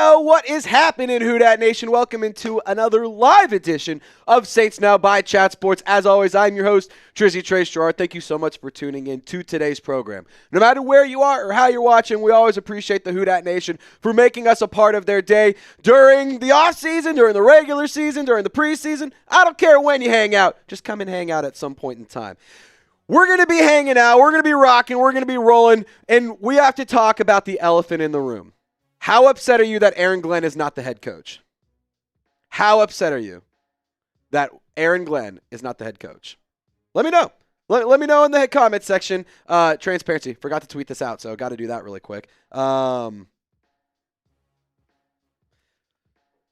Yo, what is happening, Who Dat Nation? Welcome into another live edition of Saints Now by Chat Sports. As always, I'm your host, Trizzy Trace. Girouard. Thank you so much for tuning in to today's program. No matter where you are or how you're watching, we always appreciate the Who Dat Nation for making us a part of their day during the offseason, during the regular season, during the preseason. I don't care when you hang out. Just come and hang out at some point in time. We're going to be hanging out. We're going to be rocking. We're going to be rolling. And we have to talk about the elephant in the room. How upset are you that Aaron Glenn is not the head coach? How upset are you that Aaron Glenn is not the head coach? Let me know. Let me know in the comment section. Transparency. Forgot to tweet this out, so got to do that really quick. But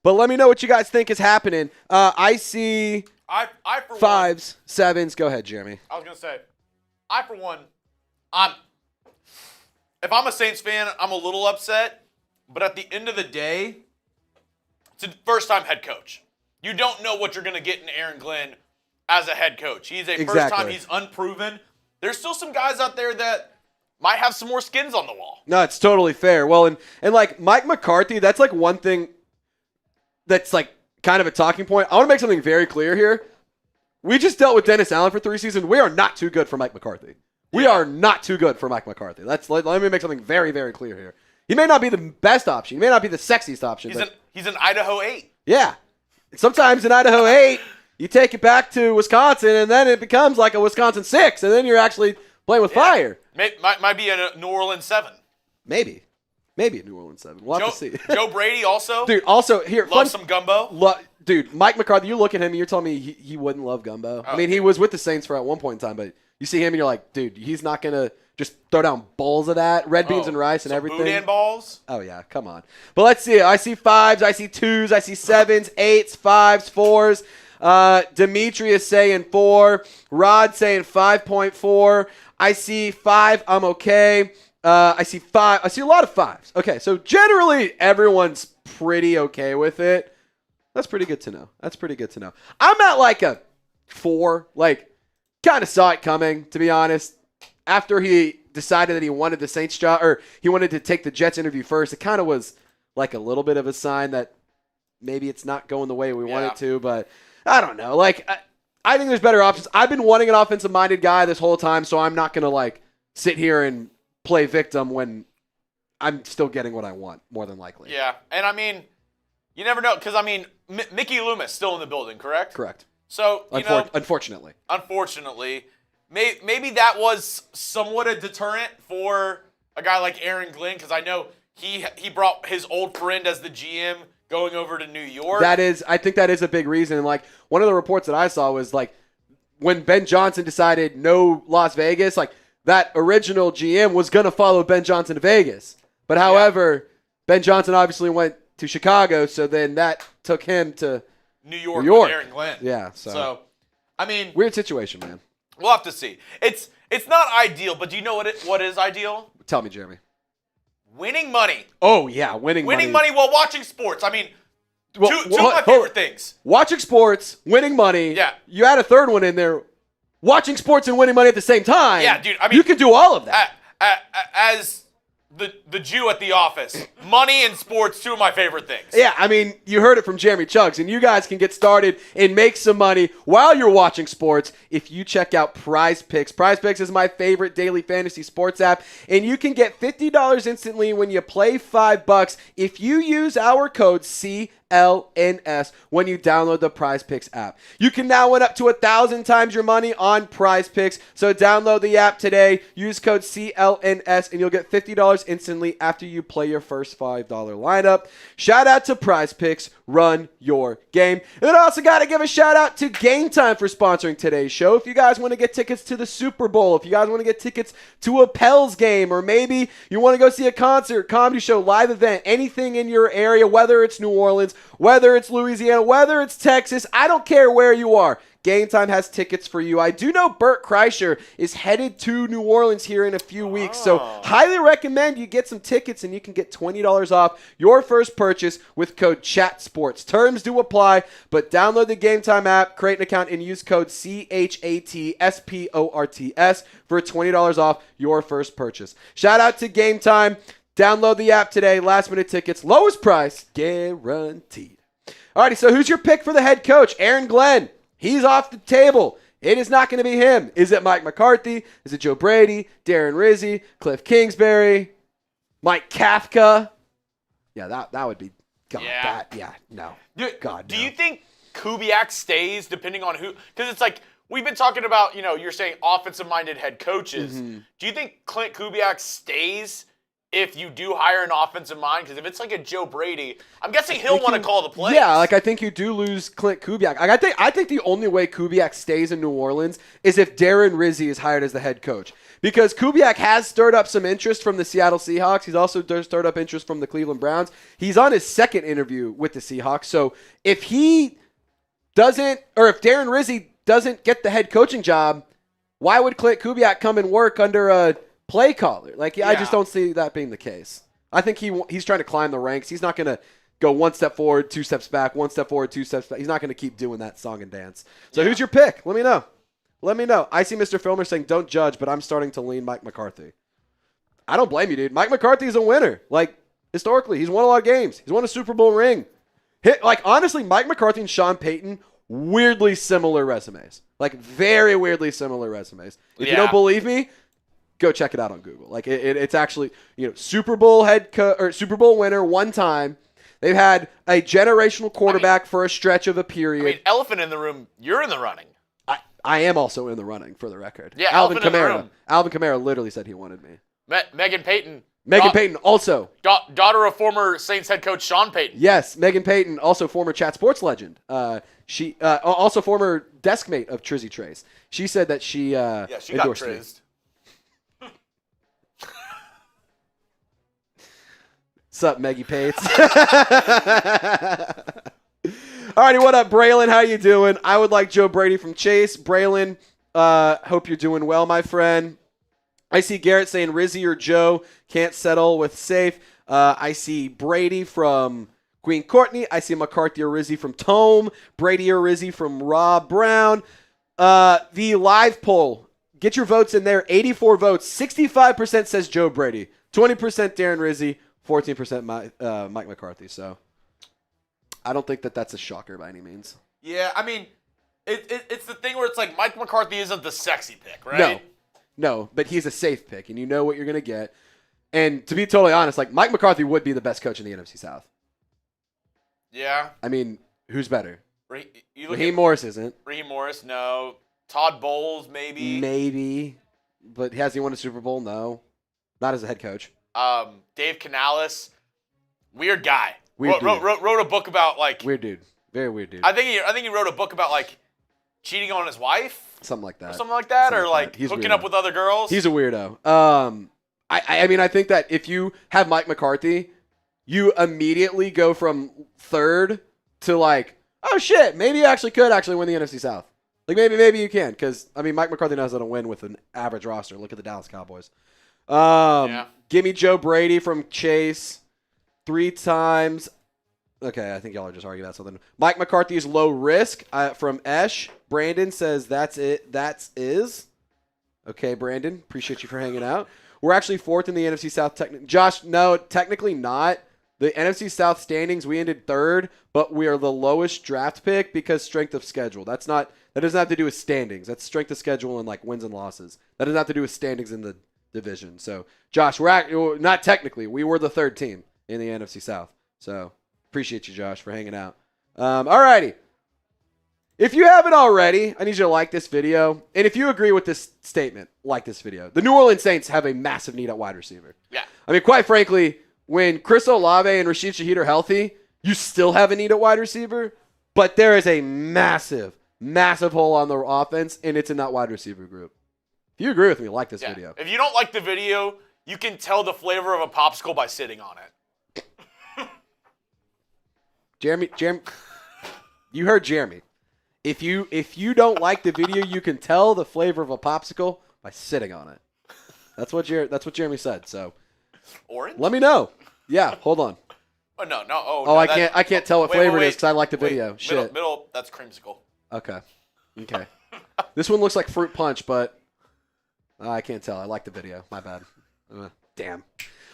let me know what you guys think is happening. I see for fives, sevens. Go ahead, Jeremy. I was going to say, for one, if I'm a Saints fan, I'm a little upset. But at the end of the day, it's a first-time head coach. You don't know what you're going to get in Aaron Glenn as a head coach. He's a first-time. He's unproven. There's still some guys out there that might have some more skins on the wall. No, it's totally fair. Well, and like Mike McCarthy, that's like one thing that's like kind of a talking point. I want to make something very clear here. We just dealt with Dennis Allen for 3 seasons. We are not too good for Mike McCarthy. We are not too good for Mike McCarthy. Let me make something very, very clear here. He may not be the best option. He may not be the sexiest option. He's an Idaho 8. Yeah. Sometimes in Idaho 8, you take it back to Wisconsin, and then it becomes like a Wisconsin 6, and then you're actually playing with fire. Might be a New Orleans 7. Maybe a New Orleans 7. We'll have to see. Joe Brady also. Dude, also here. Loves some gumbo. Dude, Mike McCarthy, you look at him and you're telling me he wouldn't love gumbo. I mean, he was with the Saints for at one point in time, but you see him and you're like, dude, he's not going to just throw down bowls of that, red beans and rice and everything. Boudin balls? Oh, yeah, come on. But let's see. I see fives, I see twos, I see sevens, eights, fives, fours. Demetrius saying 4. Rod saying 5.4. I see 5. I'm okay. I see 5. I see a lot of 5s. Okay, so generally everyone's pretty okay with it. That's pretty good to know. I'm at like a 4. Like, kind of saw it coming, to be honest. After he decided that he wanted the Saints job, or he wanted to take the Jets interview first, it kind of was like a little bit of a sign that maybe it's not going the way we want it to, but I don't know. Like, I think there's better options. I've been wanting an offensive-minded guy this whole time, so I'm not going to, like, sit here and play victim when I'm still getting what I want, more than likely. Yeah, and I mean, you never know, because, I mean, Mickey Loomis still in the building, correct? Correct. So, Unfortunately. Maybe that was somewhat a deterrent for a guy like Aaron Glenn, because I know he brought his old friend as the GM going over to New York. I think that is a big reason. And like one of the reports that I saw was like when Ben Johnson decided no Las Vegas, like that original GM was going to follow Ben Johnson to Vegas. But however, Ben Johnson obviously went to Chicago, so then that took him to New York. With Aaron Glenn. Yeah. So I mean, weird situation, man. We'll have to see. It's not ideal, but do you know what is ideal? Tell me, Jeremy. Winning money. Oh, yeah, winning money. Winning money while watching sports. I mean, two of my favorite things. Watching sports, winning money. Yeah. You add a third one in there. Watching sports and winning money at the same time. Yeah, dude. I mean, you can do all of that. As the Jew at the office, money and sports, 2 of my favorite things. Yeah, I mean, you heard it from Jeremy Chugs, and you guys can get started and make some money while you're watching sports if you check out Prize Picks. Prize Picks is my favorite daily fantasy sports app, and you can get $50 instantly when you play $5 if you use our code CLNS when you download the Prize Picks app. You can now win up to 1,000 times your money on Prize Picks, so download the app today, use code CLNS, and you'll get $50 instantly after you play your first $5 lineup. Shout out to Prize Picks. Run your game. And then I also got to give a shout out to Game Time for sponsoring today's show. If you guys want to get tickets to the Super Bowl, if you guys want to get tickets to a Pels game, or maybe you want to go see a concert, comedy show, live event, anything in your area, whether it's New Orleans, whether it's Louisiana, whether it's Texas, I don't care where you are. Game Time has tickets for you. I do know Bert Kreischer is headed to New Orleans here in a few weeks, so highly recommend you get some tickets, and you can get $20 off your first purchase with code CHATSPORTS. Terms do apply, but download the Game Time app, create an account, and use code CHATSPORTS for $20 off your first purchase. Shout out to Game Time. Download the app today. Last-minute tickets, lowest price, guaranteed. Alrighty, so who's your pick for the head coach? Aaron Glenn. He's off the table. It is not going to be him. Is it Mike McCarthy? Is it Joe Brady? Darren Rizzi? Cliff Kingsbury? Mike Kafka? Yeah, that would be. God, no. Do you think Kubiak stays depending on who? Because it's like we've been talking about. You're saying offensive-minded head coaches. Mm-hmm. Do you think Clint Kubiak stays if you do hire an offensive mind? Because if it's like a Joe Brady, I'm guessing he'll want to call the plays. Yeah, I think you do lose Clint Kubiak. I think the only way Kubiak stays in New Orleans is if Darren Rizzi is hired as the head coach. Because Kubiak has stirred up some interest from the Seattle Seahawks. He's also stirred up interest from the Cleveland Browns. He's on his second interview with the Seahawks. So if he doesn't, or if Darren Rizzi doesn't get the head coaching job, why would Clint Kubiak come and work under a play caller? I just don't see that being the case. I think he's trying to climb the ranks. He's not going to go one step forward, two steps back, one step forward, two steps back. He's not going to keep doing that song and dance. So who's your pick? Let me know. I see Mr. Filmer saying, don't judge, but I'm starting to lean Mike McCarthy. I don't blame you, dude. Mike McCarthy is a winner. Historically, he's won a lot of games. He's won a Super Bowl ring. Honestly, Mike McCarthy and Sean Payton, weirdly similar resumes. Very weirdly similar resumes. If you don't believe me, go check it out on Google. It's actually, Super Bowl Super Bowl winner one time. They've had a generational quarterback for a stretch of a period. Elephant in the room, you're in the running. I am also in the running, for the record. Yeah, Alvin Kamara. Alvin Kamara literally said he wanted me. Megan Payton. Payton also. Daughter of former Saints head coach Sean Payton. Yes, Megan Payton, also former Chat Sports legend. She also former desk mate of Trizzy Trace. She said that she she got trizzed. What's up, Meggie Pates? Alrighty, what up, Braylon? How you doing? I would like Joe Brady from Chase. Braylon, hope you're doing well, my friend. I see Garrett saying Rizzi or Joe can't settle with safe. I see Brady from Queen Courtney. I see McCarthy or Rizzi from Tome. Brady or Rizzi from Rob Brown. The live poll, get your votes in there. 84 votes. 65% says Joe Brady. 20% Darren Rizzi. 14% Mike McCarthy. So I don't think that's a shocker by any means. Yeah, it's the thing where it's like Mike McCarthy isn't the sexy pick, right? No, but he's a safe pick, and you know what you're going to get. And to be totally honest, Mike McCarthy would be the best coach in the NFC South. Yeah. Who's better? Raheem Morris isn't. Raheem Morris, no. Todd Bowles, maybe. Maybe. But has he won a Super Bowl? No. Not as a head coach. Dave Canales, weird guy. Wrote a book about weird dude. Very weird dude. I think he wrote a book about cheating on his wife. Something like that. Hooking up with other girls. He's a weirdo. I think that if you have Mike McCarthy, you immediately go from third to oh shit, maybe you could win the NFC South. Maybe you can, because Mike McCarthy knows how to win with an average roster. Look at the Dallas Cowboys. Give me Joe Brady from Chase 3 times. Okay, I think y'all are just arguing about something. Mike McCarthy is low risk from Esh. Brandon says that's it. That's is. Okay, Brandon, appreciate you for hanging out. We're actually 4th in the NFC South. Josh, no, technically not. The NFC South standings, we ended 3rd, but we are the lowest draft pick because strength of schedule. That doesn't have to do with standings. That's strength of schedule and wins and losses. That doesn't have to do with standings in the division. So, Josh, we're not technically. We were the 3rd team in the NFC South. So, appreciate you, Josh, for hanging out. Alrighty. If you haven't already, I need you to like this video. And if you agree with this statement, like this video. The New Orleans Saints have a massive need at wide receiver. Yeah. Quite frankly, when Chris Olave and Rashid Shaheed are healthy, you still have a need at wide receiver. But there is a massive, massive hole on the offense, and it's in that wide receiver group. If you agree with me, like this video. If you don't like the video, you can tell the flavor of a popsicle by sitting on it. Jeremy, you heard Jeremy. If you don't like the video, you can tell the flavor of a popsicle by sitting on it. That's what Jeremy said. So, orange. Let me know. Yeah, hold on. Oh no. Oh, no, I can't tell what flavor it is because I like the video. Shit. Middle. That's creamsicle. Okay. This one looks like fruit punch, but I can't tell. I like the video. My bad. Damn.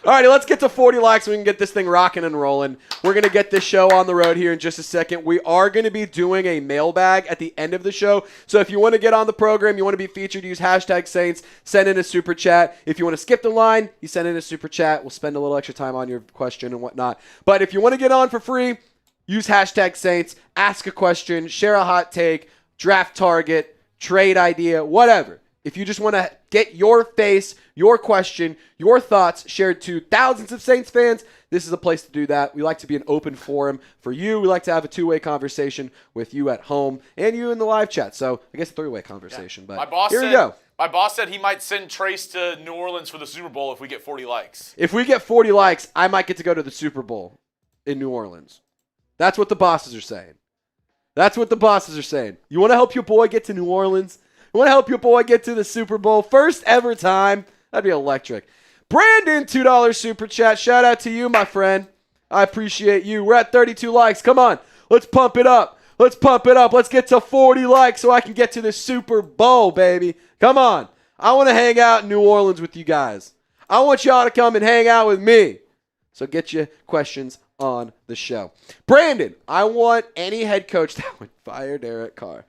All righty, let's get to 40 likes so we can get this thing rocking and rolling. We're going to get this show on the road here in just a second. We are going to be doing a mailbag at the end of the show. So if you want to get on the program, you want to be featured, use hashtag Saints, send in a super chat. If you want to skip the line, you send in a super chat. We'll spend a little extra time on your question and whatnot. But if you want to get on for free, use hashtag Saints, ask a question, share a hot take, draft target, trade idea, whatever. If you just want to get your face, your question, your thoughts shared to thousands of Saints fans, this is a place to do that. We like to be an open forum for you. We like to have a two-way conversation with you at home and you in the live chat. So I guess a three-way conversation. Yeah. But here we go. My boss said he might send Trace to New Orleans for the Super Bowl if we get 40 likes. If we get 40 likes, I might get to go to the Super Bowl in New Orleans. That's what the bosses are saying. You want to help your boy get to New Orleans? You want to help your boy get to the Super Bowl? First ever time. That'd be electric. Brandon, $2 super chat. Shout out to you, my friend. I appreciate you. We're at 32 likes. Come on. Let's pump it up. Let's get to 40 likes so I can get to the Super Bowl, baby. Come on. I want to hang out in New Orleans with you guys. I want y'all to come and hang out with me. So get your questions on the show. Brandon, I want any head coach that would fire Derek Carr.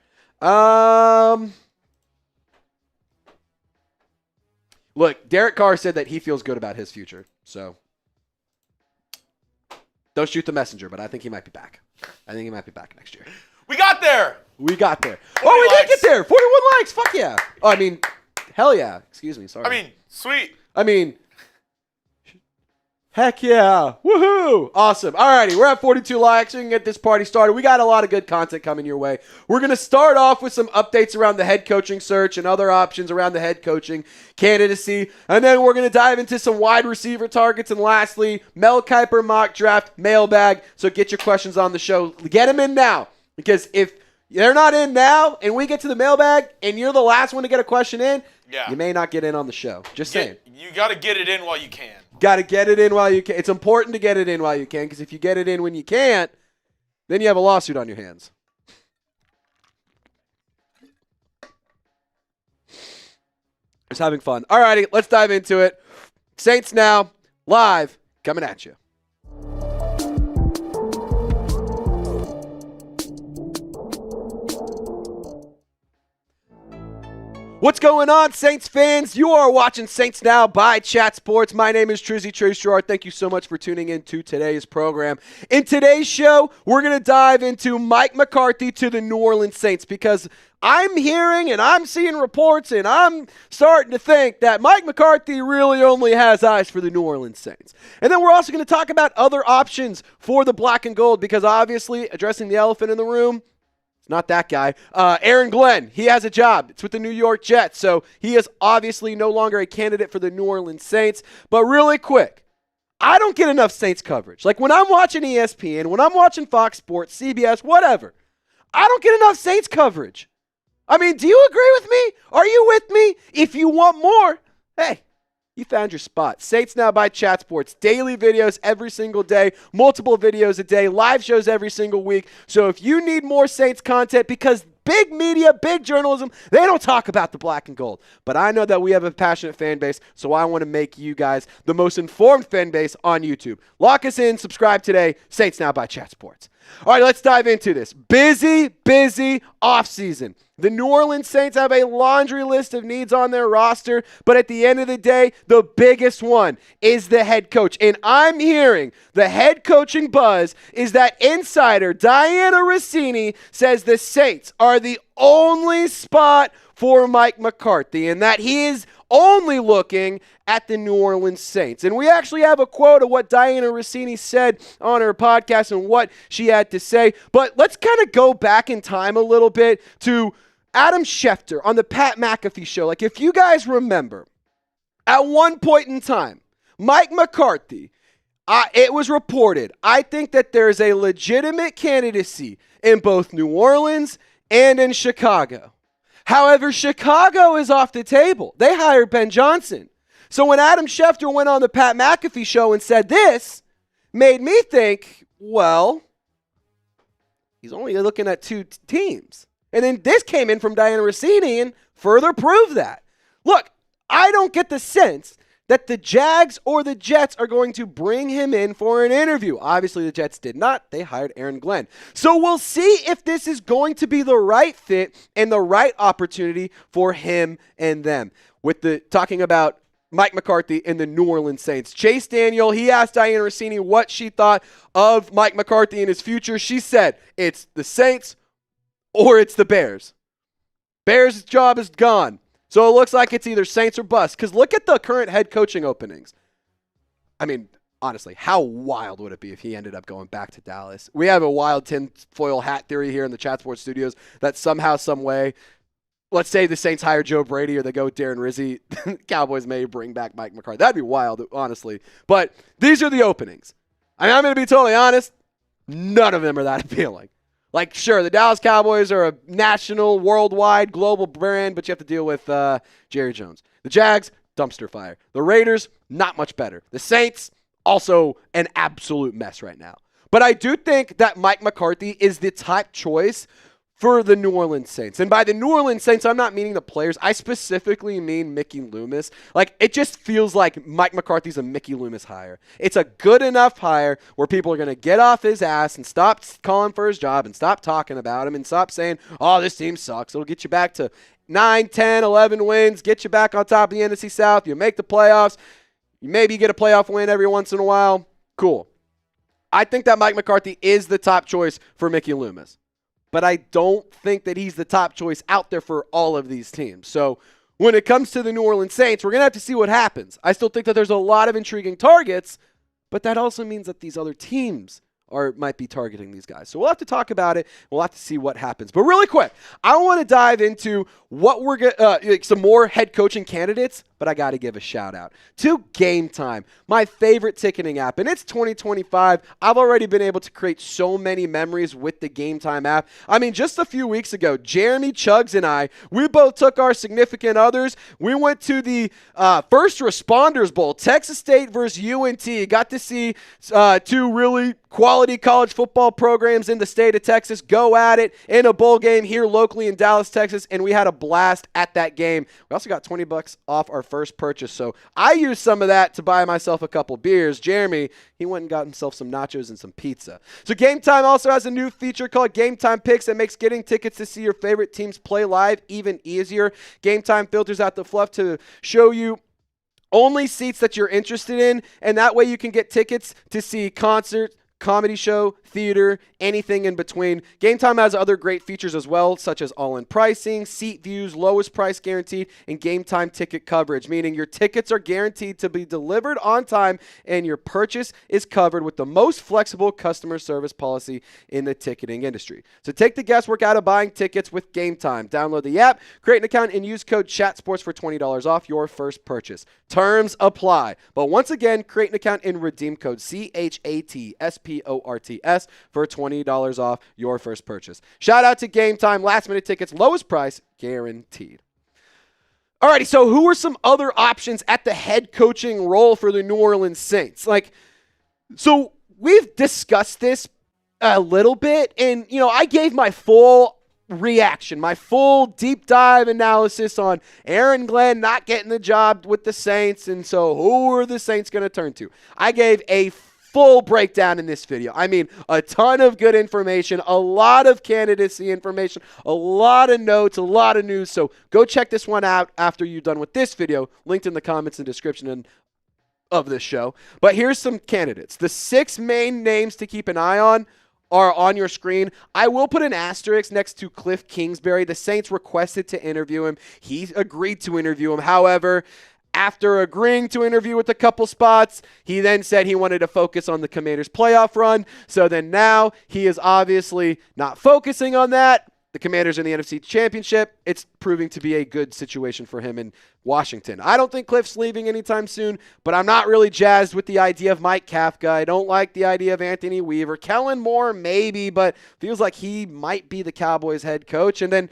Look, Derek Carr said that he feels good about his future. So don't shoot the messenger, but I think he might be back. Next year. We got there. Oh, we did get there. 41 likes. Fuck yeah. Oh, I mean, hell yeah. Excuse me. Sorry. I mean, sweet. Heck yeah. Woohoo. Awesome. Alrighty, we're at 42 likes. We can get this party started. We got a lot of good content coming your way. We're going to start off with some updates around the head coaching search and other options around the head coaching candidacy. And then we're going to dive into some wide receiver targets. And lastly, Mel Kiper Mock Draft mailbag. So get your questions on the show. Get them in now. Because if they're not in now and we get to the mailbag and you're the last one to get a question in, you may not get in on the show. Just saying. You got to get it in while you can. Got to get it in while you can. It's important to get it in while you can, because if you get it in when you can't, then you have a lawsuit on your hands. Just having fun. All righty, let's dive into it. Saints Now, live, coming at you. What's going on, Saints fans? You are watching Saints Now by Chat Sports. My name is Trizzy Trace. Girouard. Thank you so much for tuning in to today's program. In today's show, we're going to dive into Mike McCarthy to the New Orleans Saints, because I'm hearing and I'm seeing reports and I'm starting to think that Mike McCarthy really only has eyes for the New Orleans Saints. And then we're also going to talk about other options for the black and gold, because obviously, addressing the elephant in the room, not that guy. Aaron Glenn, he has a job. It's with the New York Jets, so he is obviously no longer a candidate for the New Orleans Saints. But really quick, I don't get enough Saints coverage. Like when I'm watching ESPN, when I'm watching Fox Sports, CBS, whatever, I don't get enough Saints coverage. I mean, do you agree with me? Are you with me? If you want more, hey, you found your spot. Saints Now by Chat Sports. Daily videos every single day, multiple videos a day, live shows every single week. So if you need more Saints content, because big media, big journalism, they don't talk about the black and gold. But I know that we have a passionate fan base, so I want to make you guys the most informed fan base on YouTube. Lock us in, subscribe today. Saints Now by Chat Sports. All right, let's dive into this. Busy offseason. The New Orleans Saints have a laundry list of needs on their roster, but at the end of the day, the biggest one is the head coach. And I'm hearing the head coaching buzz is that insider Dianna Russini says the Saints are the only spot for Mike McCarthy, and that he is only looking at the New Orleans Saints. And we actually have a quote of what Dianna Russini said on her podcast and what she had to say. But let's kind of go back in time a little bit to Adam Schefter on the Pat McAfee show. Like, if you guys remember, at one point in time, Mike McCarthy, it was reported, I think that there's a legitimate candidacy in both New Orleans and in Chicago. However, Chicago is off the table. They hired Ben Johnson. So when Adam Schefter went on the Pat McAfee show and said this, made me think, well, he's only looking at two teams. And then this came in from Dianna Russini and further proved that. Look, I don't get the sense that the Jags or the Jets are going to bring him in for an interview. Obviously, the Jets did not. They hired Aaron Glenn. So we'll see if this is going to be the right fit and the right opportunity for him and them. With the talking about Mike McCarthy and the New Orleans Saints. Chase Daniel, he asked Dianna Russini what she thought of Mike McCarthy and his future. She said, it's the Saints or it's the Bears. Bears' job is gone. So it looks like it's either Saints or bust. Because look at the current head coaching openings. I mean, honestly, how wild would it be if he ended up going back to Dallas? We have a wild tinfoil hat theory here in the Chat Sports studios that somehow, some way, let's say the Saints hire Joe Brady or they go with Darren Rizzi, Cowboys may bring back Mike McCarthy. That'd be wild, honestly. But these are the openings. I mean, I'm going to be totally honest. None of them are that appealing. Like, sure, the Dallas Cowboys are a national, worldwide, global brand, but you have to deal with Jerry Jones. The Jags, dumpster fire. The Raiders, not much better. The Saints, also an absolute mess right now. But I do think that Mike McCarthy is the top choice for the New Orleans Saints. And by the New Orleans Saints, I'm not meaning the players. I specifically mean Mickey Loomis. Like, it just feels like Mike McCarthy's a Mickey Loomis hire. It's a good enough hire where people are going to get off his ass and stop calling for his job and stop talking about him and stop saying, oh, this team sucks. It'll get you back to 9, 10, 11 wins, get you back on top of the NFC South. You make the playoffs. You maybe get a playoff win every once in a while. Cool. I think that Mike McCarthy is the top choice for Mickey Loomis. But I don't think that he's the top choice out there for all of these teams. So when it comes to the New Orleans Saints, we're going to have to see what happens. I still think that there's a lot of intriguing targets, but that also means that these other teams might be targeting these guys. So we'll have to talk about it. We'll have to see what happens. But really quick, I want to dive into what we're some more head coaching candidates, but I got to give a shout out to Game Time, my favorite ticketing app. And it's 2025. I've already been able to create so many memories with the Game Time app. I mean, just a few weeks ago, Jeremy Chugs and I, we both took our significant others. We went to the First Responders Bowl, Texas State versus UNT. Got to see two really quality college football programs in the state of Texas go at it in a bowl game here locally in Dallas, Texas, and we had a blast at that game. We also got $20 off our first purchase, so I used some of that to buy myself a couple beers. Jeremy, he went and got himself some nachos and some pizza. So Game Time also has a new feature called Game Time Picks that makes getting tickets to see your favorite teams play live even easier. Game Time filters out the fluff to show you only seats that you're interested in, and that way you can get tickets to see concerts, comedy show, theater, anything in between. Game Time has other great features as well, such as all-in pricing, seat views, lowest price guaranteed, and Game Time ticket coverage, meaning your tickets are guaranteed to be delivered on time and your purchase is covered with the most flexible customer service policy in the ticketing industry. So take the guesswork out of buying tickets with Game Time. Download the app, create an account, and use code CHATSPORTS for $20 off your first purchase. Terms apply. But once again, create an account and redeem code CHATSPORTS for $20 off your first purchase. Shout out to Game Time. Last minute tickets, lowest price guaranteed. Alrighty, so who are some other options at the head coaching role for the New Orleans Saints? So we've discussed this a little bit, and I gave my full reaction, my full deep dive analysis on Aaron Glenn not getting the job with the Saints, and so who are the Saints going to turn to? I gave a full breakdown in this video. I mean, a ton of good information, a lot of candidacy information, a lot of notes, a lot of news. So go check this one out after you're done with this video. Linked in the comments and description of this show. But here's some candidates. The 6 main names to keep an eye on are on your screen. I will put an asterisk next to Cliff Kingsbury. The Saints requested to interview him. He agreed to interview him. However, after agreeing to interview with a couple spots, he then said he wanted to focus on the Commanders' playoff run. So then now he is obviously not focusing on that. The Commanders in the NFC Championship. It's proving to be a good situation for him in Washington. I don't think Cliff's leaving anytime soon, but I'm not really jazzed with the idea of Mike Kafka. I don't like the idea of Anthony Weaver. Kellen Moore, maybe, but feels like he might be the Cowboys head coach. And then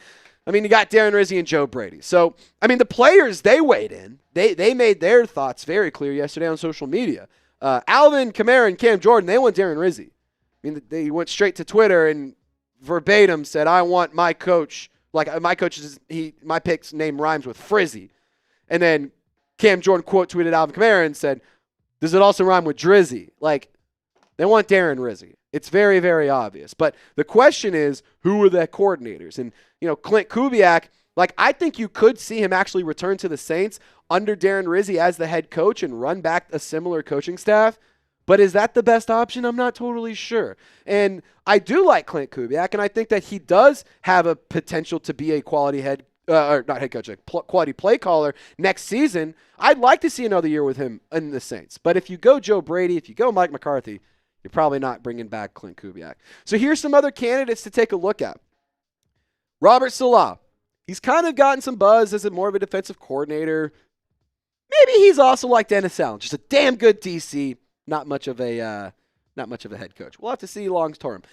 you got Darren, Rizzi, and Joe Brady. So, the players, they weighed in. They made their thoughts very clear yesterday on social media. Alvin Kamara and Cam Jordan, they want Darren Rizzi. They went straight to Twitter and verbatim said, I want my coach, my pick's name rhymes with Frizzy. And then Cam Jordan quote tweeted Alvin Kamara and said, does it also rhyme with Drizzy? Like, they want Darren Rizzi. It's very, very obvious. But the question is, who are the coordinators? And, Clint Kubiak, like, I think you could see him actually return to the Saints under Darren Rizzi as the head coach and run back a similar coaching staff. But is that the best option? I'm not totally sure. And I do like Clint Kubiak, and I think that he does have a potential to be a quality quality play caller next season. I'd like to see another year with him in the Saints. But if you go Joe Brady, if you go Mike McCarthy, you're probably not bringing back Clint Kubiak. So here's some other candidates to take a look at. Robert Salah. He's kind of gotten some buzz as more of a defensive coordinator. Maybe he's also like Dennis Allen, just a damn good DC. Not much of a head coach. We'll have to see long term.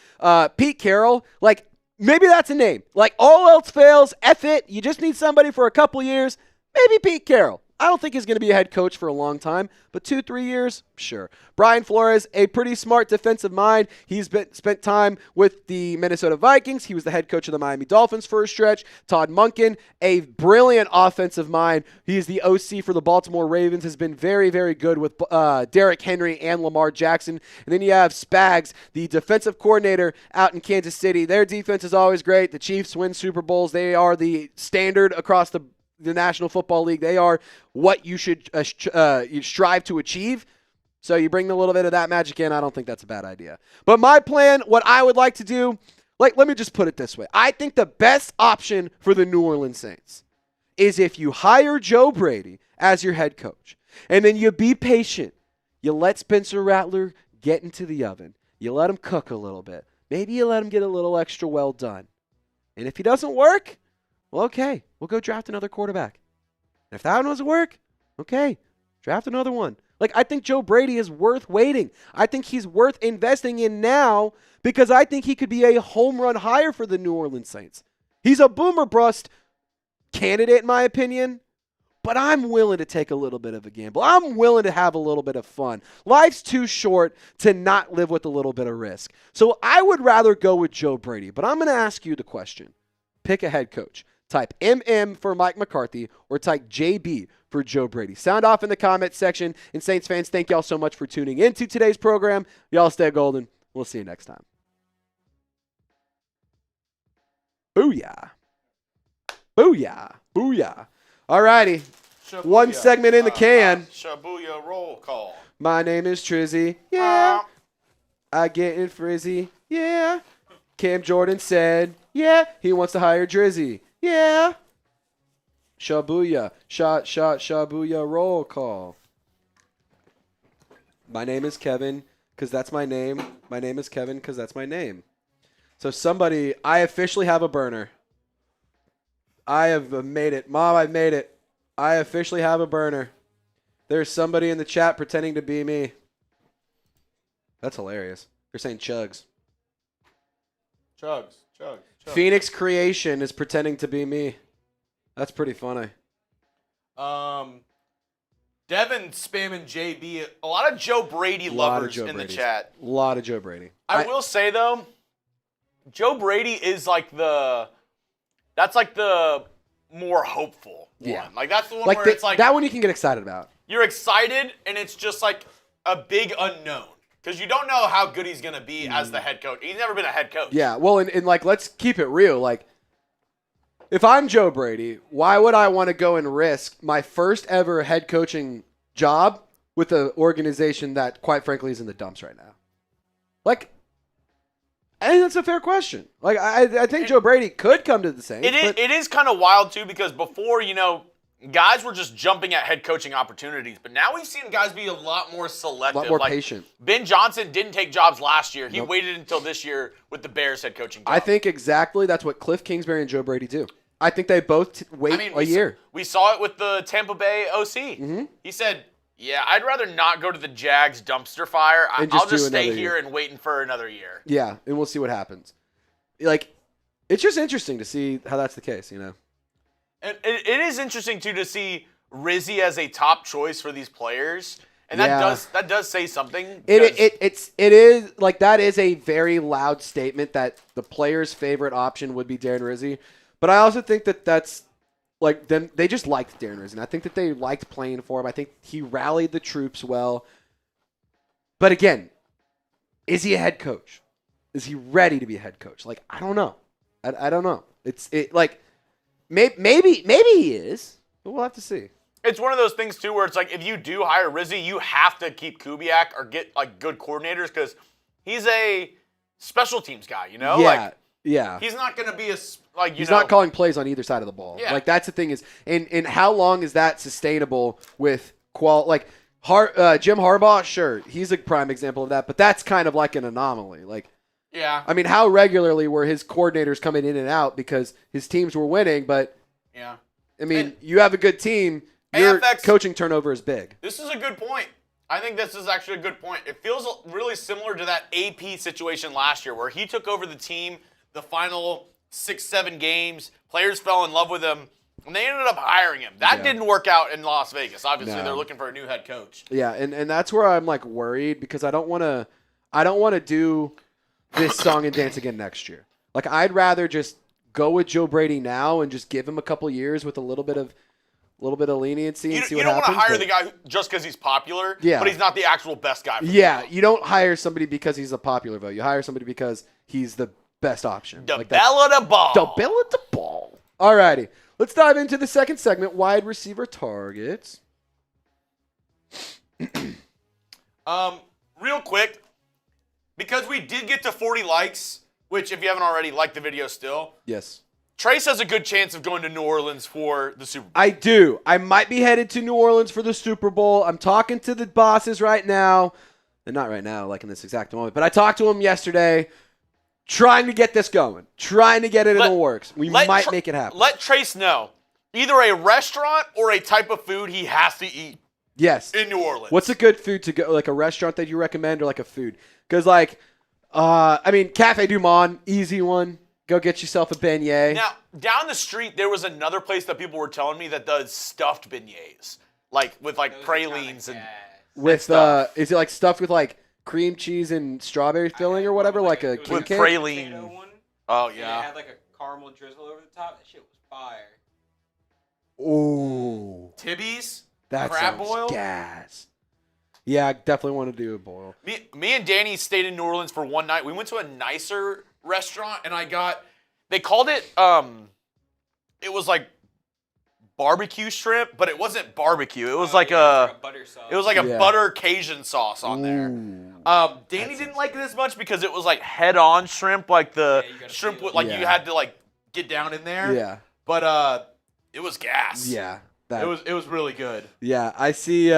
Pete Carroll, like, maybe that's a name. Like, all else fails, F it. You just need somebody for a couple years. Maybe Pete Carroll. I don't think he's going to be a head coach for a long time, but 2-3 years, sure. Brian Flores, a pretty smart defensive mind. He's spent time with the Minnesota Vikings. He was the head coach of the Miami Dolphins for a stretch. Todd Monken, a brilliant offensive mind. He is the OC for the Baltimore Ravens, has been very, very good with Derrick Henry and Lamar Jackson. And then you have Spags, the defensive coordinator out in Kansas City. Their defense is always great. The Chiefs win Super Bowls. They are the standard across the National Football League. They are what you should you strive to achieve. So you bring a little bit of that magic in. I don't think that's a bad idea. But my plan, what I would like to do, like, let me just put it this way. I think the best option for the New Orleans Saints is if you hire Joe Brady as your head coach, and then you be patient. You let Spencer Rattler get into the oven. You let him cook a little bit. Maybe you let him get a little extra well done. And if he doesn't work, well, okay, we'll go draft another quarterback. And if that one doesn't work, okay, draft another one. Like, I think Joe Brady is worth waiting. I think he's worth investing in now because I think he could be a home run hire for the New Orleans Saints. He's a boomer bust candidate, in my opinion, but I'm willing to take a little bit of a gamble. I'm willing to have a little bit of fun. Life's too short to not live with a little bit of risk. So I would rather go with Joe Brady, but I'm going to ask you the question. Pick a head coach. Type MM for Mike McCarthy or type JB for Joe Brady. Sound off in the comment section. And Saints fans, thank y'all so much for tuning into today's program. Y'all stay golden. We'll see you next time. Booyah. Booyah. Booyah. All righty. Shabuya. One segment in the can. Shabuya roll call. My name is Trizzy. Yeah. I get in frizzy. Yeah. Cam Jordan said, yeah, he wants to hire Drizzy. Yeah. Shabuya. Shabuya roll call. My name is Kevin because that's my name. My name is Kevin because that's my name. So somebody, I officially have a burner. I have made it. Mom, I've made it. I officially have a burner. There's somebody in the chat pretending to be me. That's hilarious. They're saying Chugs. Chugs. Phoenix Creation is pretending to be me. That's pretty funny. Devin spamming JB. A lot of Joe Brady lovers in the chat. A lot of Joe Brady. I will say, though, Joe Brady is that's like the more hopeful one. Like, that's the one where it's like. That one you can get excited about. You're excited, and it's just like a big unknown. Because you don't know how good he's going to be as the head coach. He's never been a head coach. Yeah, well, and like, let's keep it real. Like, if I'm Joe Brady, why would I want to go and risk my first ever head coaching job with an organization that, quite frankly, is in the dumps right now? Like, I think that's a fair question. Like, I think Joe Brady could come to the Saints. It is kind of wild, too, because before, guys were just jumping at head coaching opportunities, but now we've seen guys be a lot more selective. A lot more patient. Ben Johnson didn't take jobs last year. He waited until this year with the Bears head coaching job. I think exactly that's what Cliff Kingsbury and Joe Brady do. I think they both wait a year. We saw it with the Tampa Bay OC. Mm-hmm. He said, yeah, I'd rather not go to the Jags dumpster fire. I'll just stay here and waiting for another year. Yeah, and we'll see what happens. Like, it's just interesting to see how that's the case, And it is interesting, too, to see Rizzi as a top choice for these players. And that does say something. It is like, that is a very loud statement that the player's favorite option would be Darren Rizzi. But I also think that's like them. They just liked Darren Rizzi. I think that they liked playing for him. I think he rallied the troops well. But again, is he a head coach? Is he ready to be a head coach? Like, I don't know. I don't know. Maybe he is, but we'll have to see. It's one of those things, too, where it's like if you do hire Rizzi, you have to keep Kubiak or get, like, good coordinators because he's a special teams guy, you know? Yeah. He's not going to be He's not calling plays on either side of the ball. Yeah. Like, that's the thing is, and how long is that sustainable with Jim Harbaugh, sure, he's a prime example of that, but that's kind of like an anomaly. Like, yeah. I mean, how regularly were his coordinators coming in and out because his teams were winning, but yeah. I mean, you have a good team. Your AFX coaching turnover is big. This is a good point. I think this is actually a good point. It feels really similar to that AP situation last year where he took over the team, the final 6-7 games, players fell in love with him, and they ended up hiring him. That didn't work out in Las Vegas. Obviously, they're looking for a new head coach. Yeah, and that's where I'm like worried because I don't want to do this song and dance again next year. Like, I'd rather just go with Joe Brady now and just give him a couple years with a little bit of leniency and see what happens. You don't want to hire the guy just because he's popular, but he's not the actual best guy. You don't hire somebody because he's a popular vote. You hire somebody because he's the best option. The bell of the ball. The bell of the ball. All righty. Let's dive into the second segment, wide receiver targets. Real quick, because we did get to 40 likes, which if you haven't already, like the video still. Yes. Trace has a good chance of going to New Orleans for the Super Bowl. I do. I might be headed to New Orleans for the Super Bowl. I'm talking to the bosses right now. And not right now, like in this exact moment. But I talked to them yesterday, trying to get this going. Trying to get it in the works. We might make it happen. Let Trace know. Either a restaurant or a type of food he has to eat. Yes. In New Orleans. What's a good food to go, like a restaurant that you recommend or like a food? Because Cafe Du Monde, easy one. Go get yourself a beignet. Now, down the street, there was another place that people were telling me that does stuffed beignets. Like, with like pralines and with, is it like stuffed with like cream cheese and strawberry filling or whatever? Like a king cake? Praline. Oh, yeah. It had like a caramel drizzle over the top. That shit was fire. Ooh. Tibby's? That crab sounds boil? gas. Yeah, I definitely want to do a boil. Me and Danny stayed in New Orleans for one night. We went to a nicer restaurant, and they called it, it was like barbecue shrimp, but it wasn't barbecue. It was like a butter sauce. It was like a butter Cajun sauce on there. Danny didn't like it as much because it was like head-on shrimp, like the shrimp, you had to like get down in there. Yeah. But it was gas. Yeah. It was really good. Yeah, I see.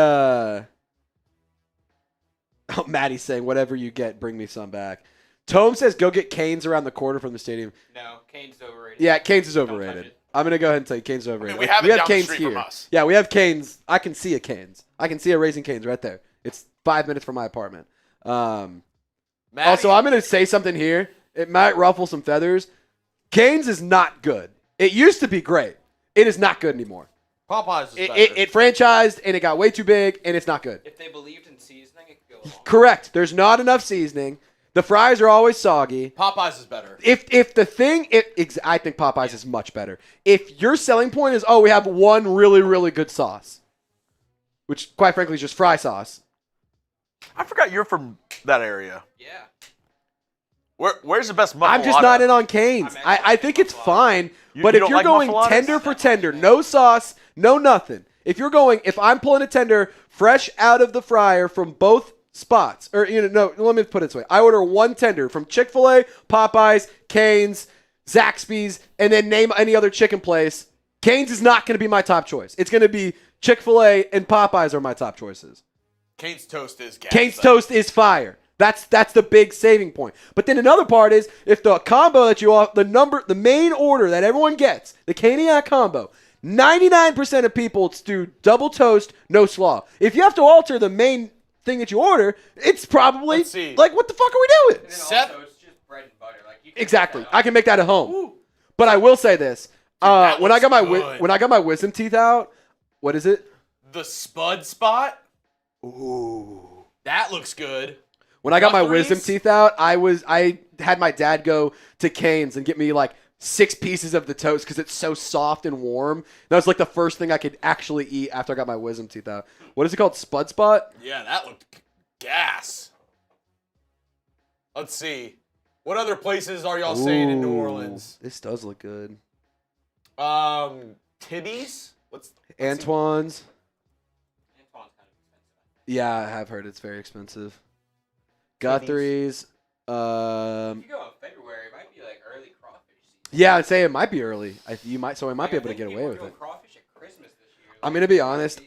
Maddie's saying, whatever you get, bring me some back. Tome says, go get Cane's around the corner from the stadium. No, Cane's overrated. Yeah, Cane's is overrated. I'm going to go ahead and tell you Cane's is overrated. I mean, we have down Cane's the street here. from us. Yeah, we have Cane's. I can see a Cane's. I can see a Raising Cane's right there. It's 5 minutes from my apartment. Also, I'm going to say something here. It might ruffle some feathers. Cane's is not good. It used to be great. It is not good anymore. Popeyes is better. It franchised, and it got way too big, and it's not good. If they believed in seasoning, it could go along. Correct. There's not enough seasoning. The fries are always soggy. Popeyes is better. I think Popeyes is much better. If your selling point is, we have one really, really good sauce, which quite frankly is just fry sauce. I forgot you're from that area. Yeah. Where's the best muffalata? I'm just not in on Cane's. I think it's fine, but if you're going tender for tender, no sauce, no nothing. If I'm pulling a tender fresh out of the fryer from both spots, let me put it this way. I order one tender from Chick-fil-A, Popeyes, Cane's, Zaxby's, and then name any other chicken place. Cane's is not going to be my top choice. It's going to be Chick-fil-A and Popeyes are my top choices. Cane's toast is gas. Cane's toast is fire. That's the big saving point. But then another part is if the combo that you offer, the main order that everyone gets, the Caniac combo, 99% of people do double toast, no slaw. If you have to alter the main thing that you order, it's probably like, what the fuck are we doing? And then also, it's just bread and butter. Like, you can Exactly. I can make that at home. Ooh. But I will say this. When I got my wisdom teeth out, what is it? The Spud Spot? Ooh. That looks good. When I got my wisdom teeth out, I had my dad go to Cane's and get me like 6 pieces of the toast because it's so soft and warm. That was like the first thing I could actually eat after I got my wisdom teeth out. What is it called? Spud Spot? Yeah, that looked gas. Let's see. What other places are y'all saying in New Orleans? This does look good. Tibby's? What's Antoine's. Antoine's kind of expensive. Yeah, I have heard it's very expensive. Guthrie's. If you go in February, it might be like early crawfish season. Yeah, I'd say it might be early. We might be I able to think get people away are with doing it. crawfish at Christmas this year. I'm gonna be honest.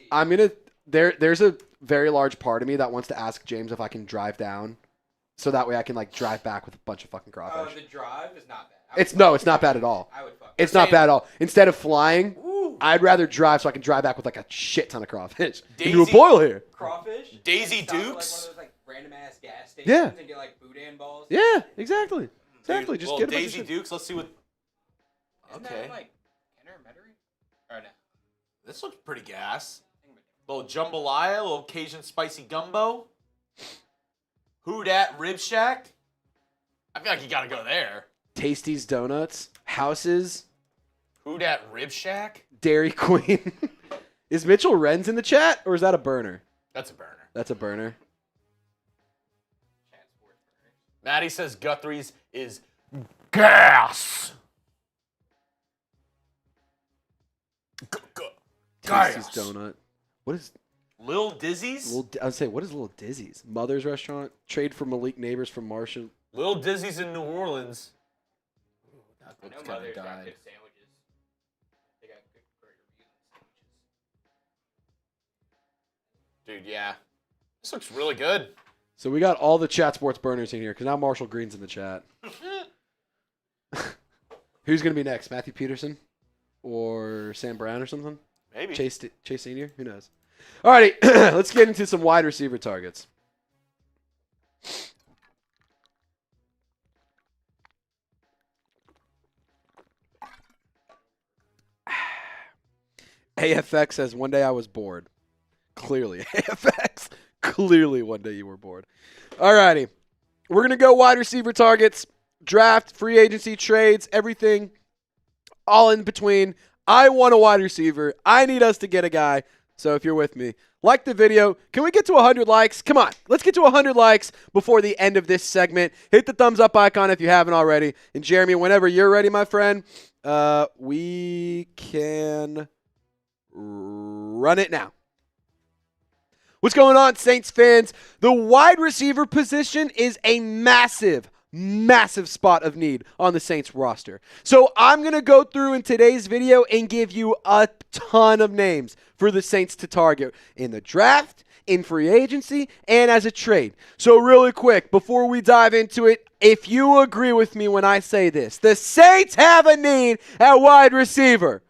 There's a very large part of me that wants to ask James if I can drive down, so that way I can like drive back with a bunch of fucking crawfish. The drive is not bad. It's not bad at all. I would fuck. It's not bad at all. Instead of flying, Ooh. I'd rather drive so I can drive back with like a shit ton of crawfish. Daisy- Do a boil here. Crawfish. Daisy Stop at, Dukes? Like one of those like random ass gas stations Yeah. and get like boudin balls. Yeah, exactly. Exactly. Dude, Just well, get a bunch of Daisy shit. Dukes. Let's see what. Isn't Okay. that like Kenner Metairie? Or no? This looks pretty gas. Little jambalaya, little Cajun spicy gumbo. Who dat Rib Shack? I feel like you gotta go there. Tasty's Donuts, Houses, Who dat Rib Shack? Dairy Queen. Is Mitchell Renz in the chat, or is that a burner? That's a burner. That's a burner. Chat sports burgers. Maddie says Guthrie's is gas. Tasty's Gas. Donut. What is Lil Dizzy's? I would say what is Little Dizzy's? Mother's Restaurant. Trade for Malik Neighbors from Martian. Lil Dizzy's in New Orleans. Ooh, that I know looks kind Mother's of got died. good sandwiches. They got good burger meat sandwiches. Dude, yeah. This looks really good. So we got all the chat sports burners in here because now Marshall Green's in the chat. Who's gonna be next? Matthew Peterson or Sam Brown or something? Maybe. Chase Senior? Who knows? Alrighty, let's get into some wide receiver targets. AFX says one day I was bored. Clearly, AFX. Clearly, one day you were bored. Alrighty, we're gonna go wide receiver targets, draft, free agency, trades, everything, all in between. I want a wide receiver. I need us to get a guy. So if you're with me, like the video. Can we get to 100 likes? Come on. Let's get to 100 likes before the end of this segment. Hit the thumbs up icon if you haven't already. And Jeremy, whenever you're ready, my friend, we can run it now. What's going on, Saints fans? The wide receiver position is a massive spot of need on the Saints roster. So I'm going to go through in today's video and give you a ton of names for the Saints to target in the draft, in free agency, and as a trade. So really quick, before we dive into it, if you agree with me when I say this, the Saints have a need at wide receiver.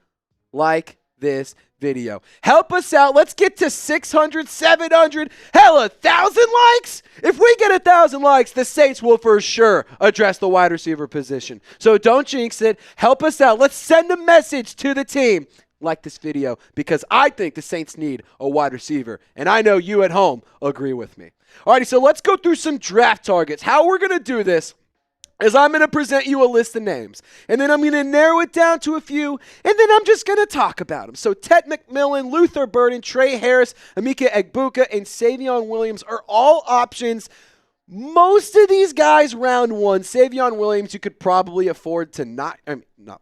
Like this video. Help us out. Let's get to 600, 700, hell, 1,000 likes. If we get 1,000 likes, the Saints will for sure address the wide receiver position. So don't jinx it. Help us out. Let's send a message to the team. Like this video because I think the Saints need a wide receiver, and I know you at home agree with me. Alrighty, so let's go through some draft targets. How we're going to do this is I'm going to present you a list of names, and then I'm going to narrow it down to a few, and then I'm just going to talk about them. So Ted McMillan, Luther Burden, Trey Harris, Emeka Egbuka, and Savion Williams are all options. Most of these guys round one. Savion Williams, you could probably afford to not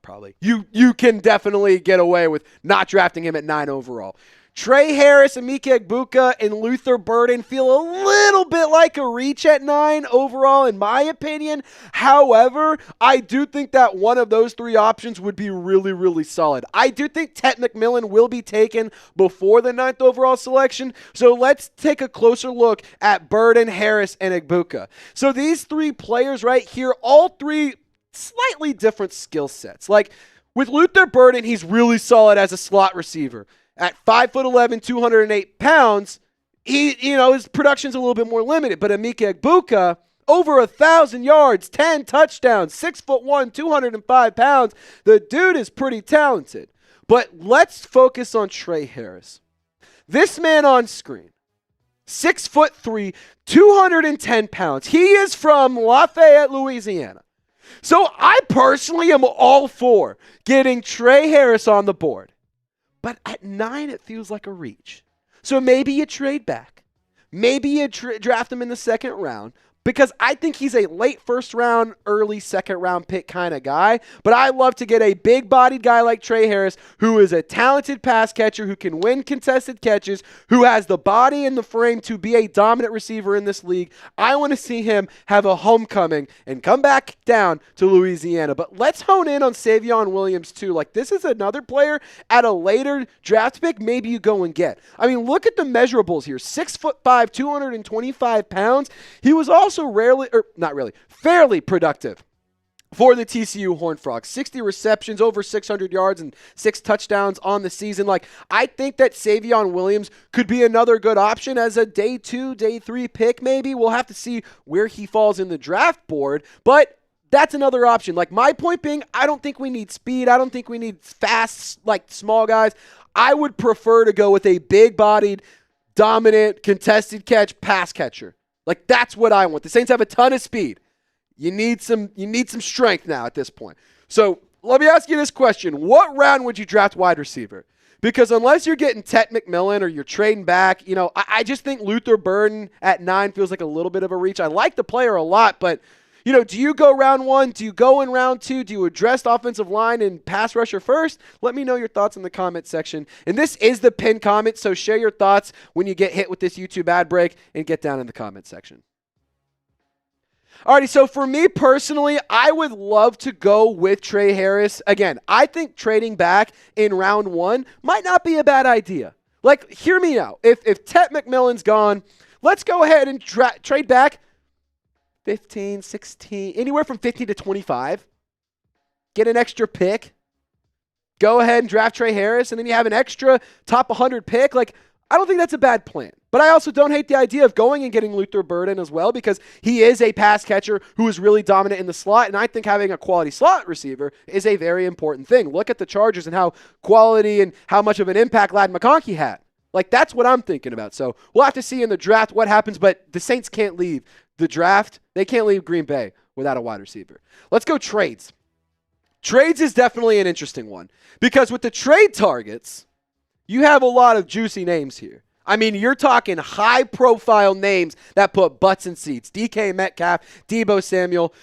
probably. You can definitely get away with not drafting him at 9 overall. Trey Harris, Emeka Egbuka, and Luther Burden feel a little bit like a reach at 9 overall, in my opinion. However, I do think that one of those 3 options would be really, really solid. I do think Ted McMillan will be taken before the 9th overall selection. So let's take a closer look at Burden, Harris, and Egbuka. So these 3 players right here, all 3 slightly different skill sets. Like with Luther Burden, he's really solid as a slot receiver. At 5'11", 208 pounds, his production's a little bit more limited. But Emeka Egbuka, over 1,000 yards, 10 touchdowns, 6'1", 205 pounds. The dude is pretty talented. But let's focus on Trey Harris. This man on screen, 6'3", 210 pounds. He is from Lafayette, Louisiana. So I personally am all for getting Trey Harris on the board. But at 9, it feels like a reach. So maybe you trade back. Maybe you draft him in the second round. Because I think he's a late first round, early second round pick kind of guy. But I love to get a big-bodied guy like Trey Harris, who is a talented pass catcher, who can win contested catches, who has the body and the frame to be a dominant receiver in this league. I want to see him have a homecoming and come back down to Louisiana. But let's hone in on Savion Williams too. Like, this is another player at a later draft pick maybe you go and get. I mean, look at the measurables here. 6'5", 225 pounds. He was also fairly productive for the TCU Horned Frogs. 60 receptions, over 600 yards, and 6 touchdowns on the season. Like, I think that Savion Williams could be another good option as a day 2, day 3 pick maybe. We'll have to see where he falls in the draft board, but that's another option. Like, my point being, I don't think we need speed. I don't think we need fast, like, small guys. I would prefer to go with a big-bodied, dominant, contested catch pass catcher. Like, that's what I want. The Saints have a ton of speed. You need some strength now at this point. So let me ask you this question. What round would you draft wide receiver? Because unless you're getting Tet McMillan or you're trading back, I just think Luther Burden at 9 feels like a little bit of a reach. I like the player a lot, but, do you go round 1? Do you go in round 2? Do you address the offensive line and pass rusher first? Let me know your thoughts in the comment section. And this is the pinned comment, so share your thoughts when you get hit with this YouTube ad break and get down in the comment section. Alrighty, so for me personally, I would love to go with Trey Harris. Again, I think trading back in round 1 might not be a bad idea. Like, hear me out. If Tet McMillan's gone, let's go ahead and trade back 15, 16, anywhere from 15 to 25. Get an extra pick. Go ahead and draft Trey Harris, and then you have an extra top 100 pick. Like, I don't think that's a bad plan. But I also don't hate the idea of going and getting Luther Burden as well, because he is a pass catcher who is really dominant in the slot, and I think having a quality slot receiver is a very important thing. Look at the Chargers and how quality and how much of an impact Ladd McConkey had. Like, that's what I'm thinking about. So we'll have to see in the draft what happens, but the Saints can't leave the draft. They can't leave Green Bay without a wide receiver. Let's go trades. Trades is definitely an interesting one, because with the trade targets, you have a lot of juicy names here. I mean, you're talking high-profile names that put butts in seats. DK Metcalf, Deebo Samuel,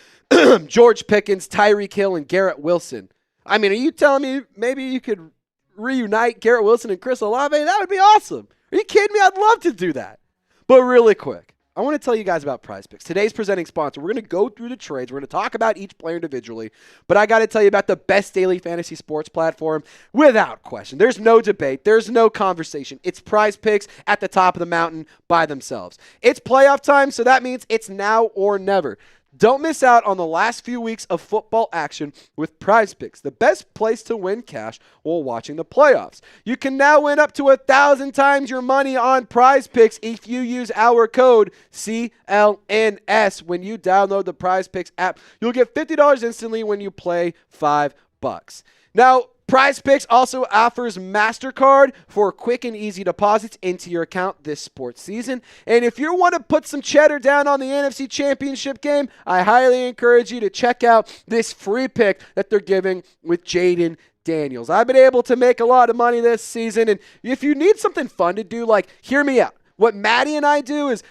George Pickens, Tyreek Hill, and Garrett Wilson. I mean, are you telling me maybe you could reunite Garrett Wilson and Chris Olave? That would be awesome. Are you kidding me? I'd love to do that. But really quick, I want to tell you guys about Prize Picks. Today's presenting sponsor. We're going to go through the trades. We're going to talk about each player individually. But I got to tell you about the best daily fantasy sports platform without question. There's no debate. There's no conversation. It's Prize Picks at the top of the mountain by themselves. It's playoff time, so that means it's now or never. Don't miss out on the last few weeks of football action with Prize Picks, the best place to win cash while watching the playoffs. You can now win up to 1,000 times your money on Prize Picks if you use our code CLNS when you download the Prize Picks app. You'll get $50 instantly when you play $5. Now, Prize Picks also offers MasterCard for quick and easy deposits into your account this sports season. And if you want to put some cheddar down on the NFC Championship game, I highly encourage you to check out this free pick that they're giving with Jaden Daniels. I've been able to make a lot of money this season, and if you need something fun to do, like, hear me out. What Maddie and I do is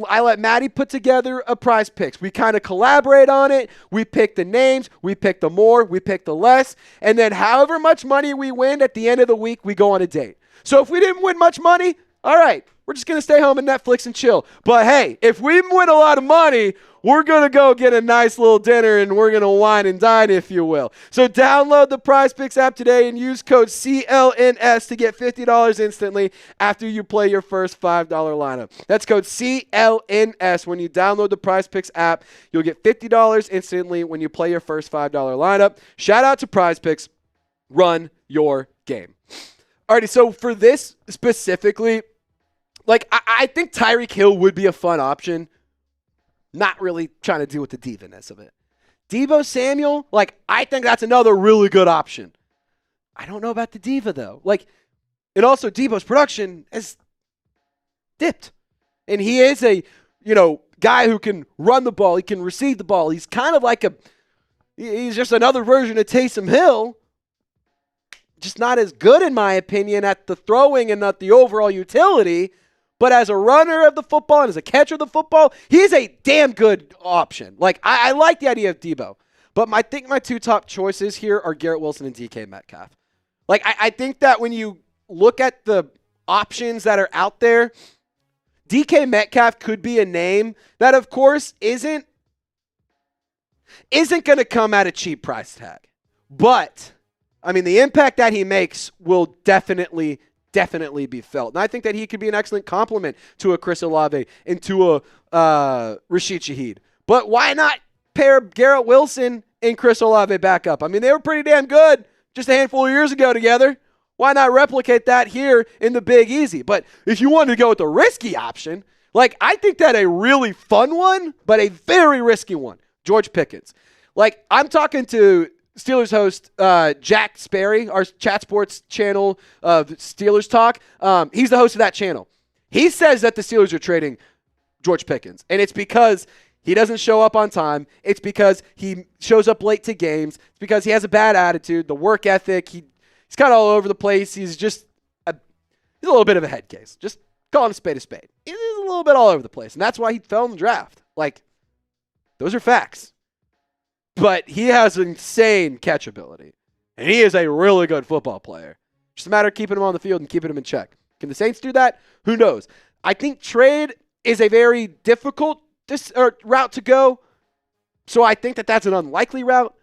I let Maddie put together a Prize Picks. We kind of collaborate on it. We pick the names. We pick the more. We pick the less. And then however much money we win at the end of the week, we go on a date. So if we didn't win much money, all right, we're just going to stay home and Netflix and chill. But hey, if we win a lot of money, we're going to go get a nice little dinner and we're going to wine and dine, if you will. So download the Prize Picks app today and use code CLNS to get $50 instantly after you play your first $5 lineup. That's code CLNS. When you download the Prize Picks app, you'll get $50 instantly when you play your first $5 lineup. Shout out to Prize Picks. Run your game. Alrighty, so for this specifically, like, I think Tyreek Hill would be a fun option. Not really trying to deal with the diva-ness of it. Deebo Samuel, like, I think that's another really good option. I don't know about the diva, though. Like, and also Deebo's production has dipped. And he is a, guy who can run the ball. He can receive the ball. He's kind of like He's just another version of Taysom Hill. Just not as good, in my opinion, at the throwing and not the overall utility. But as a runner of the football and as a catcher of the football, he's a damn good option. Like, I like the idea of Debo. But I think my two top choices here are Garrett Wilson and DK Metcalf. Like, I think that when you look at the options that are out there, DK Metcalf could be a name that, of course, isn't going to come at a cheap price tag. But, I mean, the impact that he makes will definitely be felt. And I think that he could be an excellent complement to a Chris Olave and to a Rashid Shaheed. But why not pair Garrett Wilson and Chris Olave back up? I mean, they were pretty damn good just a handful of years ago together. Why not replicate that here in the Big Easy? But if you wanted to go with the risky option, like, I think that a really fun one, but a very risky one, George Pickens. Like, I'm talking to Steelers host Jack Sperry, our Chat Sports channel of Steelers Talk. He's the host of that channel. He says that the Steelers are trading George Pickens, and it's because he doesn't show up on time. It's because he shows up late to games. It's because he has a bad attitude, the work ethic. He's kind of all over the place. He's just he's a little bit of a head case. Just call him a spade a spade. He's a little bit all over the place, and that's why he fell in the draft. Like, those are facts. But he has insane catch ability, and he is a really good football player. Just a matter of keeping him on the field and keeping him in check. Can the Saints do that? Who knows? I think trade is a very difficult route to go, so I think that that's an unlikely route.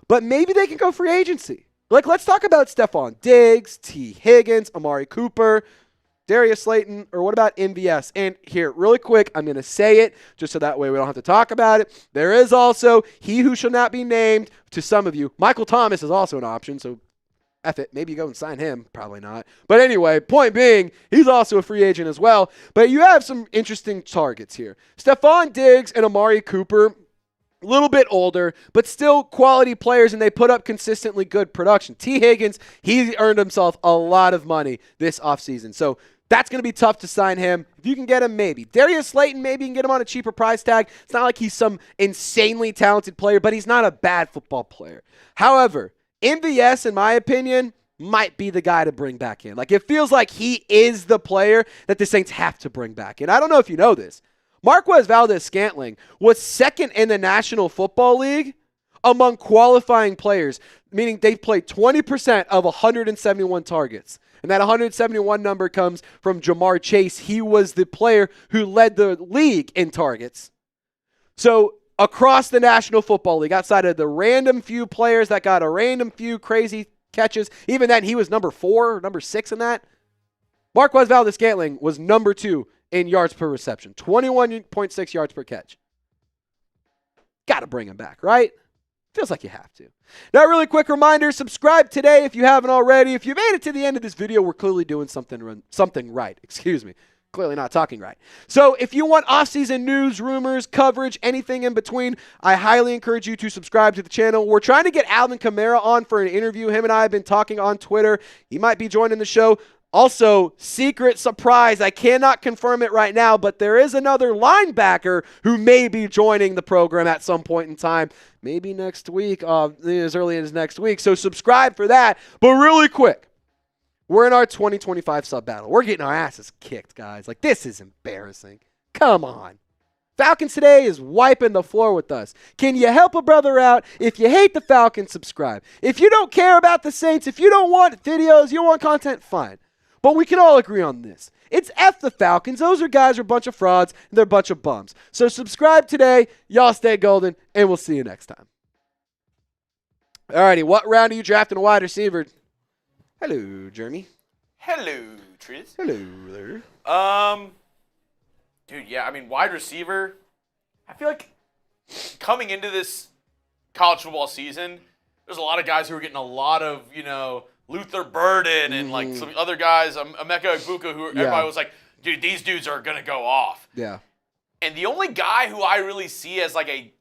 But maybe they can go free agency. Like, let's talk about Stephon Diggs, T. Higgins, Amari Cooper, Darius Slayton, or what about MVS? And here, really quick, I'm going to say it just so that way we don't have to talk about it. There is also he who shall not be named to some of you. Michael Thomas is also an option, so F it. Maybe you go and sign him. Probably not. But anyway, point being, he's also a free agent as well. But you have some interesting targets here. Stephon Diggs and Amari Cooper, a little bit older, but still quality players, and they put up consistently good production. T. Higgins, he earned himself a lot of money this offseason. So that's going to be tough to sign him. If you can get him, maybe. Darius Slayton, maybe you can get him on a cheaper price tag. It's not like he's some insanely talented player, but he's not a bad football player. However, MVS, in my opinion, might be the guy to bring back in. Like, it feels like he is the player that the Saints have to bring back in. I don't know if you know this. Marquez Valdes-Scantling was second in the National Football League among qualifying players, meaning they played 20% of 171 targets. And that 171 number comes from Jamar Chase. He was the player who led the league in targets. So across the National Football League, outside of the random few players that got a random few crazy catches, even then he was number 4 or number 6 in that. Marquez Valdes-Scantling was number 2 in yards per reception, 21.6 yards per catch. Got to bring him back, right? Feels like you have to. Now, really quick reminder, subscribe today if you haven't already. If you made it to the end of this video, we're clearly doing something right. Excuse me. Clearly not talking right. So if you want off-season news, rumors, coverage, anything in between, I highly encourage you to subscribe to the channel. We're trying to get Alvin Kamara on for an interview. Him and I have been talking on Twitter. He might be joining the show. Also, secret surprise, I cannot confirm it right now, but there is another linebacker who may be joining the program at some point in time. Maybe next week, as early as next week. So subscribe for that. But really quick, we're in our 2025 sub battle. We're getting our asses kicked, guys. Like, this is embarrassing. Come on. Falcons today is wiping the floor with us. Can you help a brother out? If you hate the Falcons, subscribe. If you don't care about the Saints, if you don't want videos, you don't want content, fine. But we can all agree on this. It's F the Falcons. Those guys are a bunch of frauds, and they're a bunch of bums. So subscribe today. Y'all stay golden, and we'll see you next time. Alrighty, what round are you drafting a wide receiver? Hello, Jeremy. Hello, Triz. Hello there. Dude, yeah, I mean, wide receiver, I feel like coming into this college football season, there's a lot of guys who are getting a lot of, Luther Burden and like some other guys, Emeka Egbuka, who everybody was like, dude, these dudes are going to go off. Yeah. And the only guy who I really see as like a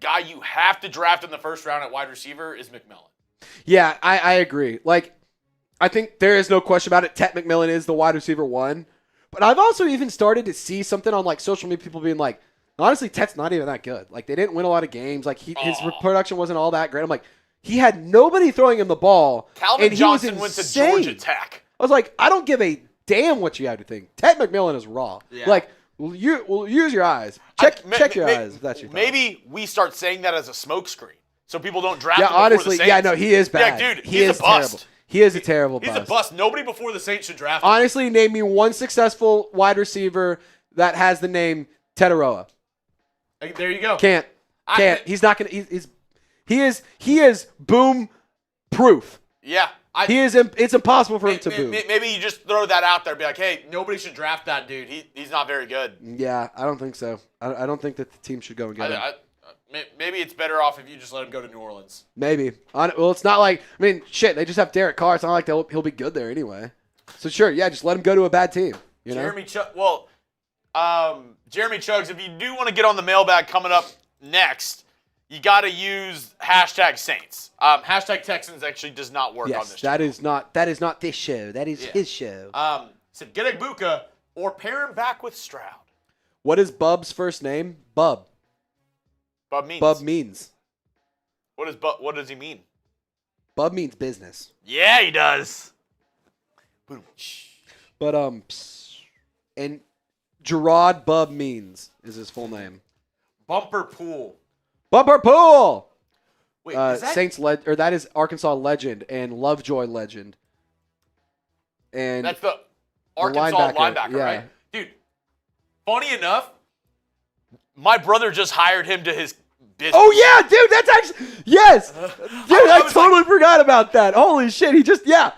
guy you have to draft in the first round at wide receiver is McMillan. Yeah, I agree. Like, I think there is no question about it. Ted McMillan is the wide receiver 1. But I've also even started to see something on like social media, people being like, Honestly, Tet's not even that good. Like, they didn't win a lot of games. Like, his production wasn't all that great. I'm like, he had nobody throwing him the ball. Calvin and he Johnson was went to Georgia Tech. I was like, I don't give a damn what you have to think. Ted McMillan is raw. Yeah. Like, use your eyes. Check your eyes if that's your thought. Maybe we start saying that as a smokescreen so people don't draft Yeah, him before honestly, the Saints. yeah, no, he is bad. Yeah, dude, he he's is a bust. Terrible. He is a terrible He's bust. a bust. Nobody before the Saints should draft him. Honestly, name me one successful wide receiver that has the name Tetaroa. There you go. Can't. He's not gonna. He is boom proof. Yeah. It's impossible for him to boom. Maybe you just throw that out there and be like, hey, nobody should draft that dude. He's not very good. Yeah, I don't think so. I don't think that the team should go and get him. Maybe it's better off if you just let him go to New Orleans. Maybe. Well, it's not like, I mean, shit, they just have Derek Carr. It's not like he'll be good there anyway. So, sure, yeah, just let him go to a bad team. You know? Jeremy Chugs, if you do want to get on the mailbag coming up next, you got to use hashtag Saints. Hashtag Texans actually does not work on this show. That is not this show. That is his show. So get Ibuka or pair him back with Stroud. What is Bub's first name? Bub. Bub means. What does he mean? Bub means business. Yeah, he does. Boom. But and Girouard Bub means is his full name. Bumper Pool. Bumper Pool. Wait, is that Saints that is Arkansas legend and Lovejoy legend. And that's the Arkansas linebacker, yeah. right? Dude, funny enough, my brother just hired him to his business. Oh, yeah, dude, that's actually, yes. Dude, I totally forgot about that. Holy shit, he just, yeah.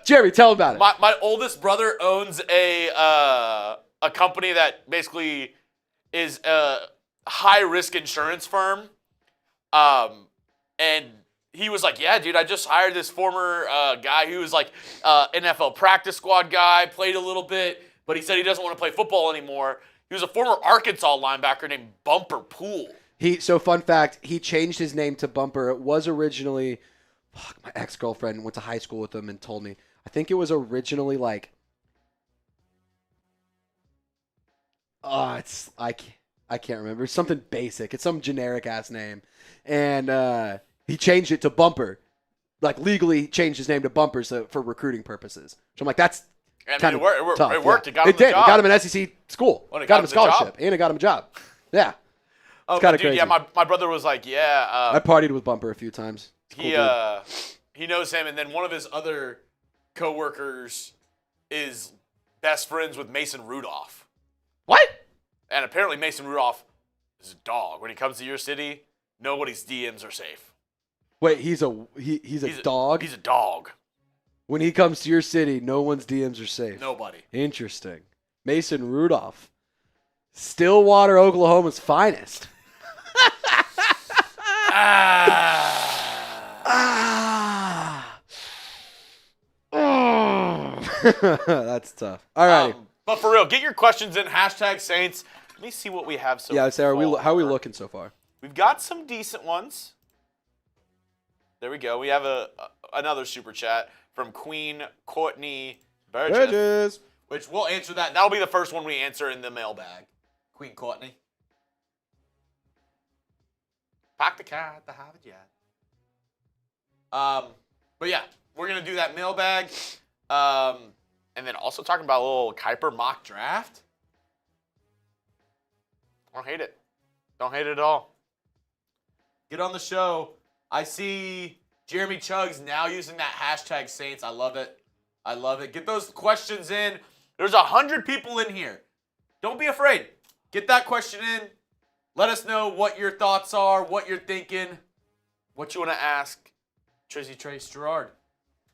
Jerry, tell him about it. My oldest brother owns a company that basically is a high-risk insurance firm. And he was like, yeah, dude, I just hired this former guy who was like NFL practice squad guy, played a little bit, but he said he doesn't want to play football anymore. He was a former Arkansas linebacker named Bumper Pool. So fun fact, he changed his name to Bumper. It was originally, my ex-girlfriend went to high school with him and told me. I think it was originally like, I can't remember. It's something basic. It's some generic ass name. And he changed it to Bumper. Like legally changed his name to Bumper for recruiting purposes. So I'm like, that's kind of tough. It worked. Yeah. It got him the job. It got him an SEC school. Well, got him a scholarship. And it got him a job. Yeah. Oh, it's kind of dude, crazy. yeah, my brother was like, yeah. I partied with Bumper a few times. He knows him, and then one of his other coworkers is best friends with Mason Rudolph. What? And apparently Mason Rudolph is a dog. When he comes to your city, nobody's DMs are safe. Wait, he's a dog? He's a dog. When he comes to your city, no one's DMs are safe. Nobody. Interesting. Mason Rudolph. Stillwater, Oklahoma's finest. That's tough. All right. But for real, get your questions in. Hashtag Saints. Let me see what we have so far. Yeah, Sarah, how are we looking so far? We've got some decent ones. There we go. We have another super chat from Queen Courtney Burgess. Which we'll answer that. That'll be the first one we answer in the mailbag. Queen Courtney. Pack the cat, the have it yet. But yeah, we're gonna do that mailbag. And then also talking about a little Kiper mock draft. I don't hate it. Don't hate it at all. Get on the show. I see Jeremy Chugs now using that hashtag Saints. I love it. I love it. Get those questions in. There's 100 people in here. Don't be afraid. Get that question in. Let us know what your thoughts are, what you're thinking, what you want to ask Trizzy Trace Girouard.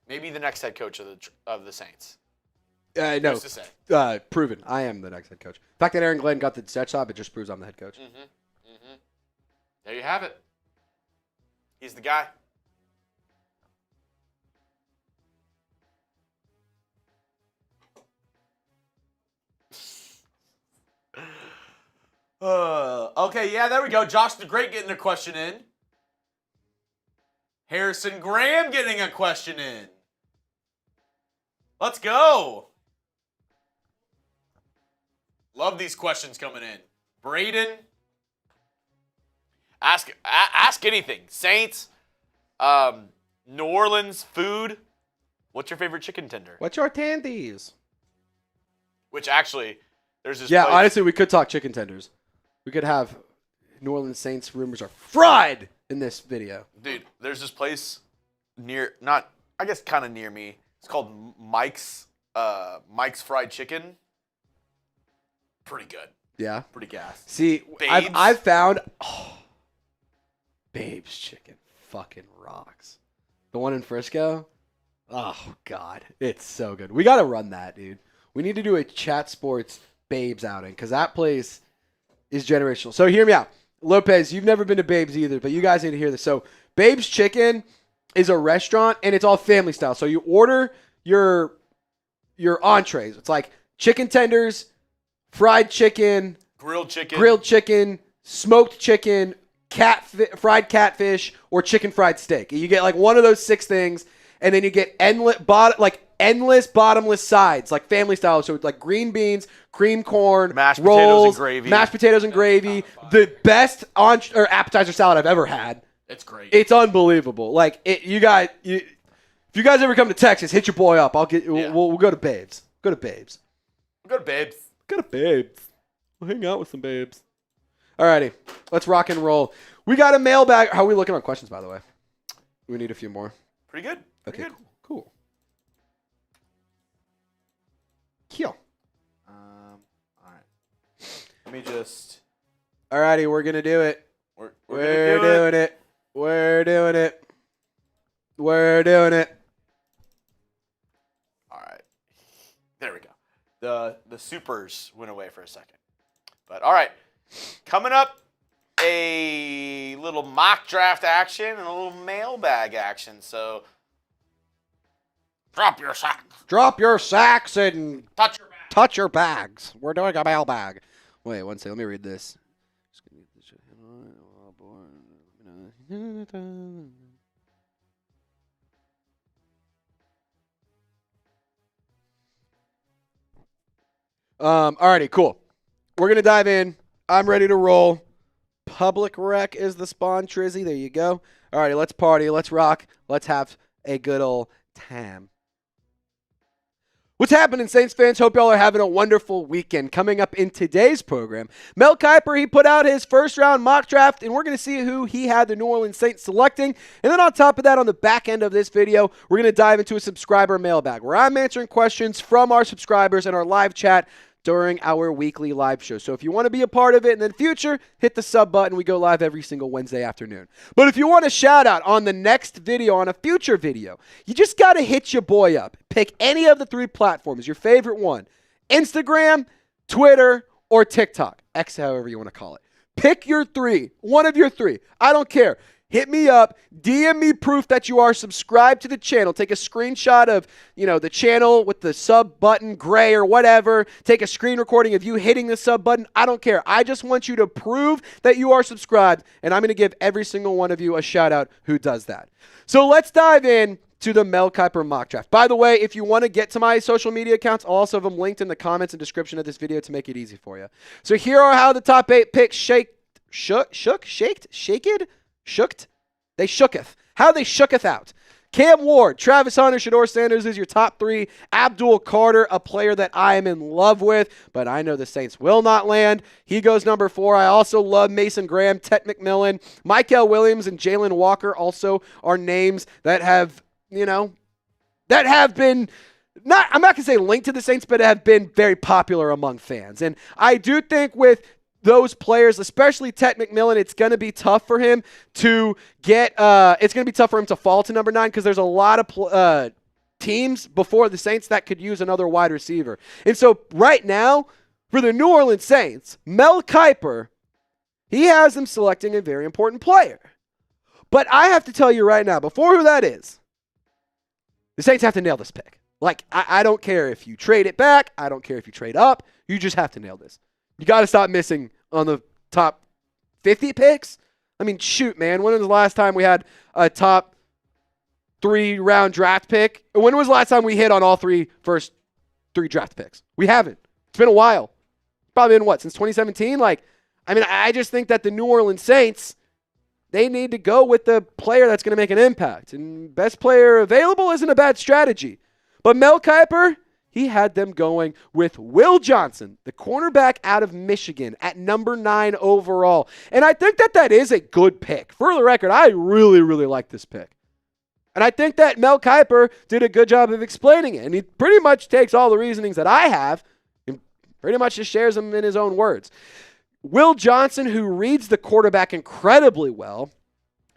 Maybe the next head coach of the Saints. No. Who's to say? Proven. I am the next head coach. The fact that Aaron Glenn got the set job, it just proves I'm the head coach. There you have it. He's the guy. Okay, yeah, there we go. Josh the Great getting a question in. Harrison Graham getting a question in. Let's go. Love these questions coming in. Braden Ask anything. Saints, New Orleans food. What's your favorite chicken tender? What's your tandies? Which actually, there's this. Yeah, place. honestly, we could talk chicken tenders. We could have New Orleans Saints rumors are fried in this video. Dude, there's this place kind of near me. It's called Mike's Fried Chicken. Pretty good. Yeah. Pretty gas. See, Babes. I've found Babes Chicken fucking rocks. The one in Frisco? Oh, God. It's so good. We got to run that, dude. We need to do a Chat Sports Babes outing because that place is generational. So hear me out. Lopez, you've never been to Babes either, but you guys need to hear this. So Babes Chicken is a restaurant, and it's all family style. So you order your entrees. It's like chicken tenders, fried chicken, grilled chicken, smoked chicken, fried catfish, or chicken fried steak. You get like one of those 6 things, and then you get endless bottomless sides, like family style. So it's like green beans, cream corn, mashed rolls, potatoes and gravy. The best appetizer salad I've ever had. It's great. It's unbelievable. Like if you guys ever come to Texas, hit your boy up. We'll go to Babes. Go to Babes. Go to Babes. Go to Babes. We'll hang out with some babes. Alrighty, let's rock and roll. We got a mailbag. How are we looking on questions, by the way? We need a few more. Pretty good. Okay, cool. All right. Let me just. Alrighty, we're gonna do it. We're doing it. We're doing it. We're doing it. All right. There we go. The supers went away for a second. But all right. Coming up, a little mock draft action and a little mailbag action. So drop your sacks. Drop your sacks and Touch touch your your bag. bags. We're doing a mailbag. Wait, one second. Let me read this. Alrighty, cool. We're gonna dive in. I'm ready to roll. Public Rec is the spawn, Trizzy. There you go. Alrighty, let's party. Let's rock. Let's have a good old time. What's happening, Saints fans? Hope y'all are having a wonderful weekend. Coming up in today's program, Mel Kiper, he put out his first-round mock draft, and we're going to see who he had the New Orleans Saints selecting. And then on top of that, on the back end of this video, we're going to dive into a subscriber mailbag, where I'm answering questions from our subscribers in our live chat during our weekly live show. So if you want to be a part of it in the future, hit the sub button. We go live every single Wednesday afternoon. But if you want a shout out on the next video, on a future video, you just got to hit your boy up. Pick any of the 3 platforms, your favorite one. Instagram, Twitter, or TikTok. X, however you want to call it. Pick your 3. One of your 3. I don't care. Hit me up, DM me proof that you are subscribed to the channel. Take a screenshot of, the channel with the sub button, gray or whatever. Take a screen recording of you hitting the sub button. I don't care. I just want you to prove that you are subscribed, and I'm going to give every single one of you a shout out who does that. So let's dive in to the Mel Kiper Mock Draft. By the way, if you want to get to my social media accounts, I'll also have them linked in the comments and description of this video to make it easy for you. So here are how the top 8 picks shooketh. They shooketh. How they shooketh out. Cam Ward, Travis Hunter, Shador Sanders is your top 3. Abdul Carter, a player that I am in love with, but I know the Saints will not land. He goes number 4. I also love Mason Graham, Ted McMillan, Michael Williams, and Jalen Walker also are names that have, been, I'm not going to say linked to the Saints, but have been very popular among fans. And I do think with those players, especially Ted McMillan, it's going to be tough for him to fall to number 9 because there's a lot of teams before the Saints that could use another wide receiver. And so right now, for the New Orleans Saints, Mel Kiper, he has them selecting a very important player. But I have to tell you right now, before who that is, the Saints have to nail this pick. Like, I don't care if you trade it back. I don't care if you trade up. You just have to nail this. You got to stop missing on the top 50 picks. I mean, shoot, man. When was the last time we had a top 3-round draft pick? When was the last time we hit on all first 3 draft picks? We haven't. It's been a while. Probably been, since 2017? I just think that the New Orleans Saints, they need to go with the player that's going to make an impact. And best player available isn't a bad strategy. But Mel Kiper, he had them going with Will Johnson, the cornerback out of Michigan, at number 9 overall. And I think that is a good pick. For the record, I really, really like this pick. And I think that Mel Kiper did a good job of explaining it. And he pretty much takes all the reasonings that I have and pretty much just shares them in his own words. Will Johnson, who reads the quarterback incredibly well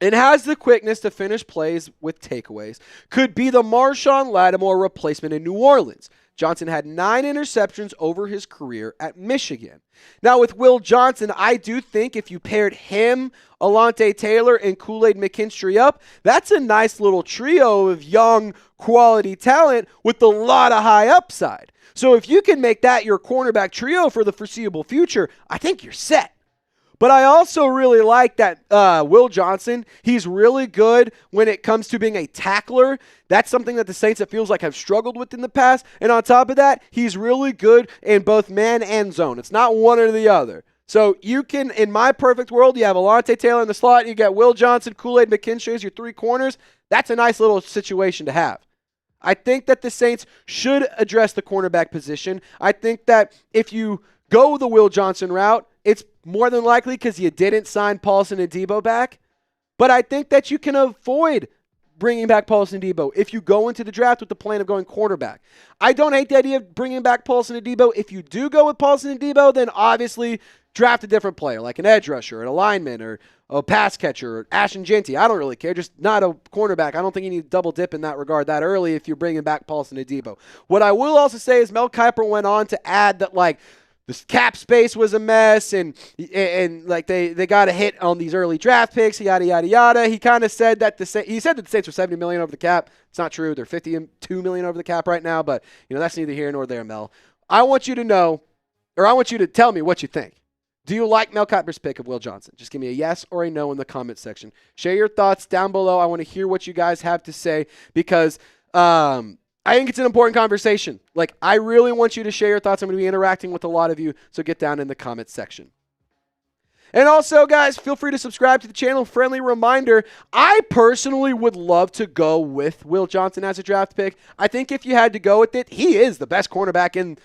and has the quickness to finish plays with takeaways, could be the Marshawn Lattimore replacement in New Orleans. Johnson had 9 interceptions over his career at Michigan. Now, with Will Johnson, I do think if you paired him, Alontae Taylor, and Kool-Aid McKinstry up, that's a nice little trio of young, quality talent with a lot of high upside. So if you can make that your cornerback trio for the foreseeable future, I think you're set. But I also really like that Will Johnson, he's really good when it comes to being a tackler. That's something that the Saints, it feels like, have struggled with in the past. And on top of that, he's really good in both man and zone. It's not one or the other. So you can, in my perfect world, you have Alontae Taylor in the slot, you got Will Johnson, Kool-Aid McKinstry as your 3 corners. That's a nice little situation to have. I think that the Saints should address the cornerback position. I think that if you go the Will Johnson route, it's more than likely because you didn't sign Paulson and Debo back. But I think that you can avoid bringing back Paulson and Debo if you go into the draft with the plan of going quarterback. I don't hate the idea of bringing back Paulson and Debo. If you do go with Paulson and Debo, then obviously draft a different player, like an edge rusher, an alignment, or a pass catcher, or Ashton Jeanty. I don't really care. Just not a cornerback. I don't think you need to double dip in that regard that early if you're bringing back Paulson and Debo. What I will also say is Mel Kiper went on to add that, like, the cap space was a mess, and like they got a hit on these early draft picks, yada yada yada. He kind of said that the Saints were $70 million over the cap. It's not true. They're $52 million over the cap right now, but that's neither here nor there, Mel. I want you to know, or I want you to tell me what you think. Do you like Mel Kiper's pick of Will Johnson? Just give me a yes or a no in the comment section. Share your thoughts down below. I want to hear what you guys have to say because I think it's an important conversation. Like, I really want you to share your thoughts. I'm going to be interacting with a lot of you, so get down in the comment section. And also, guys, feel free to subscribe to the channel. Friendly reminder, I personally would love to go with Will Johnson as a draft pick. I think if you had to go with it, he is the best cornerback in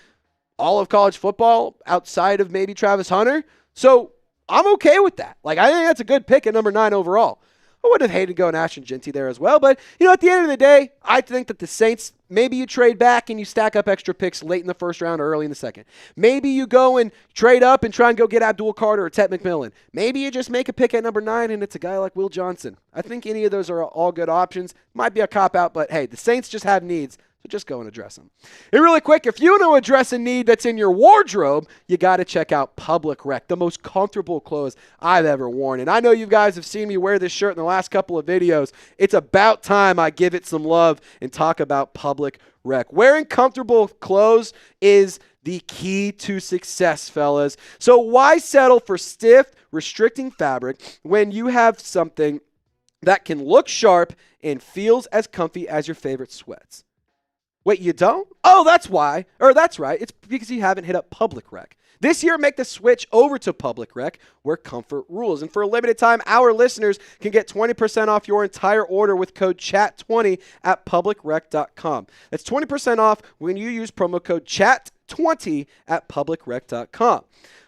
all of college football outside of maybe Travis Hunter. So I'm okay with that. Like, I think that's a good pick at number 9 overall. I would have hated going Ashton Jeanty there as well. But, at the end of the day, I think that the Saints, maybe you trade back and you stack up extra picks late in the first round or early in the second. Maybe you go and trade up and try and go get Abdul Carter or Ted McMillan. Maybe you just make a pick at number 9 and it's a guy like Will Johnson. I think any of those are all good options. Might be a cop-out, but hey, the Saints just have needs. So just go and address them. And really quick, if you want to address a need that's in your wardrobe, you got to check out Public Rec, the most comfortable clothes I've ever worn. And I know you guys have seen me wear this shirt in the last couple of videos. It's about time I give it some love and talk about Public Rec. Wearing comfortable clothes is the key to success, fellas. So why settle for stiff, restricting fabric when you have something that can look sharp and feels as comfy as your favorite sweats? Wait, you don't? Oh, that's why. Or that's right. It's because you haven't hit up Public Rec. This year, make the switch over to Public Rec, where comfort rules. And for a limited time, our listeners can get 20% off your entire order with code CHAT20 at publicrec.com. That's 20% off when you use promo code CHAT20 at publicrec.com.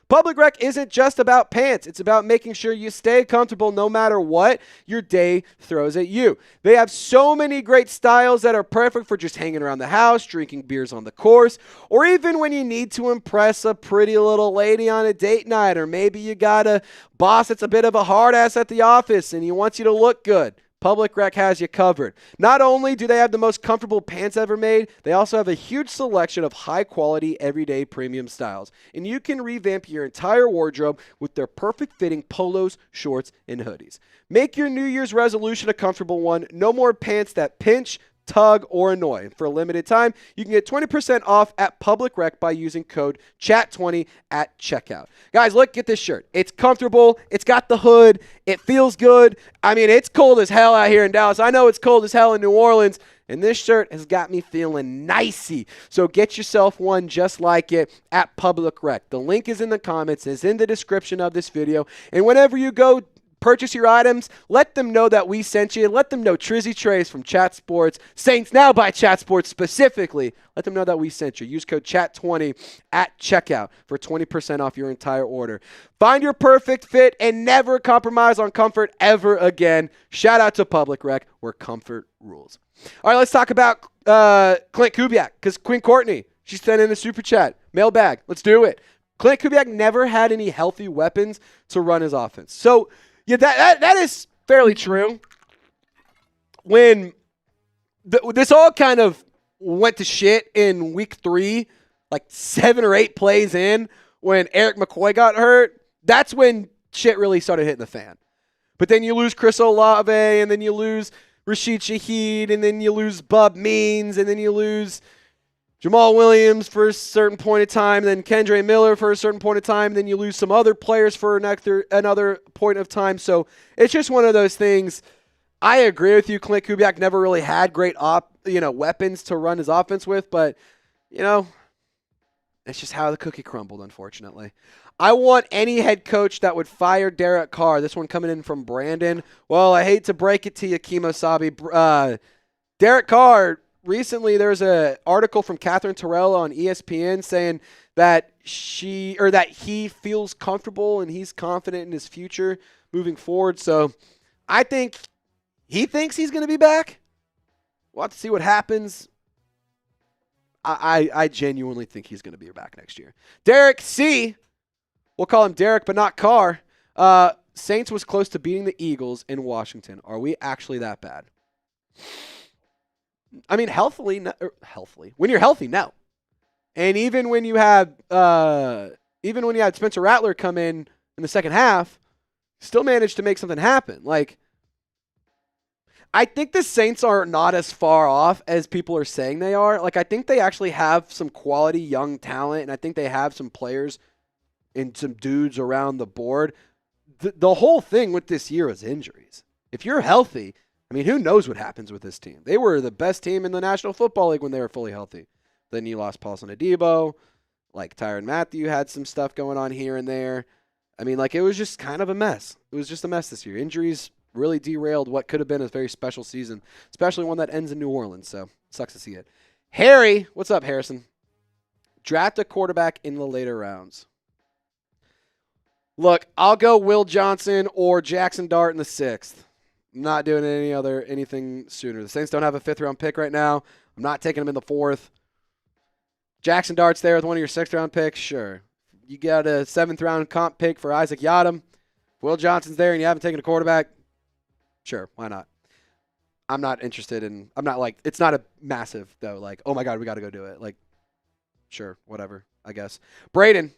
Public Rec isn't just about pants. It's about making sure you stay comfortable no matter what your day throws at you. They have so many great styles that are perfect for just hanging around the house, drinking beers on the course, or even when you need to impress a pretty little lady on a date night, or maybe you got a boss that's a bit of a hard ass at the office and he wants you to look good. Public Rec has you covered. Not only do they have the most comfortable pants ever made, they also have a huge selection of high-quality, everyday premium styles. And you can revamp your entire wardrobe with their perfect-fitting polos, shorts, and hoodies. Make your New Year's resolution a comfortable one. No more pants that pinch, tug, or annoy. For a limited time, you can get 20% off at Public Rec by using code CHAT20 at checkout. Guys, look at this shirt. It's comfortable. It's got the hood. It feels good. I mean, it's cold as hell out here in Dallas. I know it's cold as hell in New Orleans. And this shirt has got me feeling nicey. So get yourself one just like it at Public Rec. The link is in the comments. It's in the description of this video. And whenever you go purchase your items, let them know that we sent you. Let them know Trizzy Trace from Chat Sports, Saints Now by Chat Sports specifically. Let them know that we sent you. Use code CHAT20 at checkout for 20% off your entire order. Find your perfect fit and never compromise on comfort ever again. Shout out to Public Rec, where comfort rules. All right, let's talk about Clint Kubiak, because Quinn Courtney, she sent in a super chat. Mailbag, let's do it. Clint Kubiak never had any healthy weapons to run his offense. So, yeah, that is fairly true. When this all kind of went to shit in week 3, like 7 or 8 plays in, when Eric McCoy got hurt, that's when shit really started hitting the fan. But then you lose Chris Olave, and then you lose Rashid Shaheed, and then you lose Bub Means, and then you lose Jamal Williams for a certain point of time, then Kendre Miller for a certain point of time, then you lose some other players for another point of time. So it's just one of those things. I agree with you. Clint Kubiak never really had great weapons to run his offense with, but it's just how the cookie crumbled, unfortunately. I want any head coach that would fire Derek Carr. This one coming in from Brandon. Well, I hate to break it to you, Kimo Sabi. Derek Carr. Recently, there's an article from Catherine Terrell on ESPN saying that he feels comfortable and he's confident in his future moving forward. So I think he thinks he's going to be back. We'll have to see what happens. I genuinely think he's going to be back next year. Derek C. We'll call him Derek, but not Carr. Saints was close to beating the Eagles in Washington. Are we actually that bad? I mean, healthily. When you're healthy, no. And even when you had Spencer Rattler come in the second half, still managed to make something happen. Like, I think the Saints are not as far off as people are saying they are. Like, I think they actually have some quality young talent, and I think they have some players and some dudes around the board. The whole thing with this year is injuries. If you're healthy, I mean, who knows what happens with this team? They were the best team in the National Football League when they were fully healthy. Then you lost Paulson Adebo. Like, Tyrann Mathieu had some stuff going on here and there. I mean, like, it was just kind of a mess. It was just a mess this year. Injuries really derailed what could have been a very special season, especially one that ends in New Orleans. So, sucks to see it. Harry, what's up, Harrison? Draft a quarterback in the later rounds. Look, I'll go Will Johnson or Jackson Dart in the 6th. I'm not doing anything sooner. The Saints don't have a 5th-round pick right now. I'm not taking them in the 4th. Jackson Dart's there with one of your 6th-round picks, sure. You got a 7th-round comp pick for Isaac Yiadom. Will Johnson's there and you haven't taken a quarterback, sure, why not? I'm not interested in – I'm not like – it's not a massive, though, like, oh, my God, we got to go do it. Like, sure, whatever, I guess. Braden.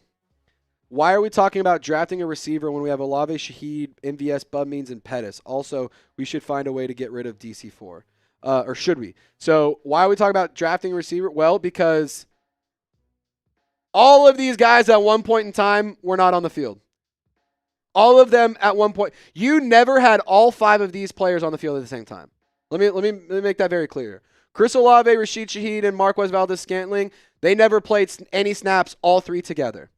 Why are we talking about drafting a receiver when we have Olave, Shaheed, MVS, Bub Means, and Pettis? Also, we should find a way to get rid of DC4. Or should we? So why are we talking about drafting a receiver? Well, because all of these guys at one point in time were not on the field. All of them at one point. You never had all 5 of these players on the field at the same time. Let me make that very clear. Chris Olave, Rashid Shaheed, and Marquez Valdez-Scantling, they never played any snaps, all 3 together.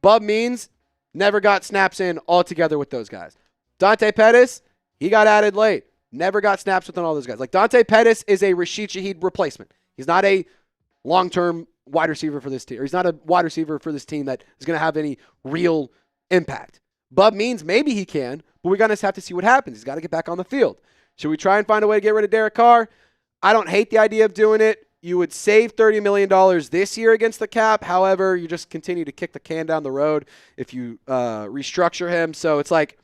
Bub Means never got snaps in all together with those guys. Dante Pettis, he got added late. Never got snaps with all those guys. Like, Dante Pettis is a Rashid Shaheed replacement. He's not a long-term wide receiver for this team. Or he's not a wide receiver for this team that is going to have any real impact. Bub Means, maybe he can, but we're going to have to see what happens. He's got to get back on the field. Should we try and find a way to get rid of Derek Carr? I don't hate the idea of doing it. You would save $30 million this year against the cap. However, you just continue to kick the can down the road if you restructure him. So it's like,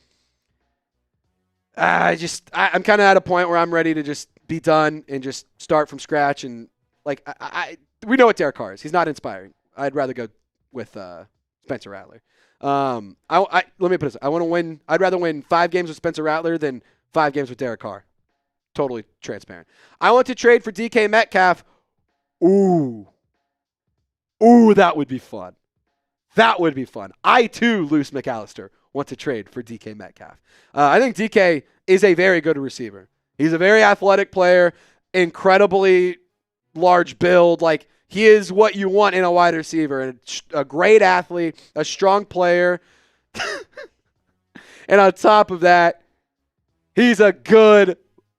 I'm kind of at a point where I'm ready to just be done and just start from scratch. And like, we know what Derek Carr is. He's not inspiring. I'd rather go with Spencer Rattler. Let me put it this way. I want to win. I'd rather win 5 games with Spencer Rattler than 5 games with Derek Carr. Totally transparent. I want to trade for DK Metcalf. Ooh, that would be fun. That would be fun. I, too, Luce McAllister, want to trade for DK Metcalf. I think DK is a very good receiver. He's a very athletic player, incredibly large build. Like, he is what you want in a wide receiver. A great athlete, a strong player. And on top of that, He's a good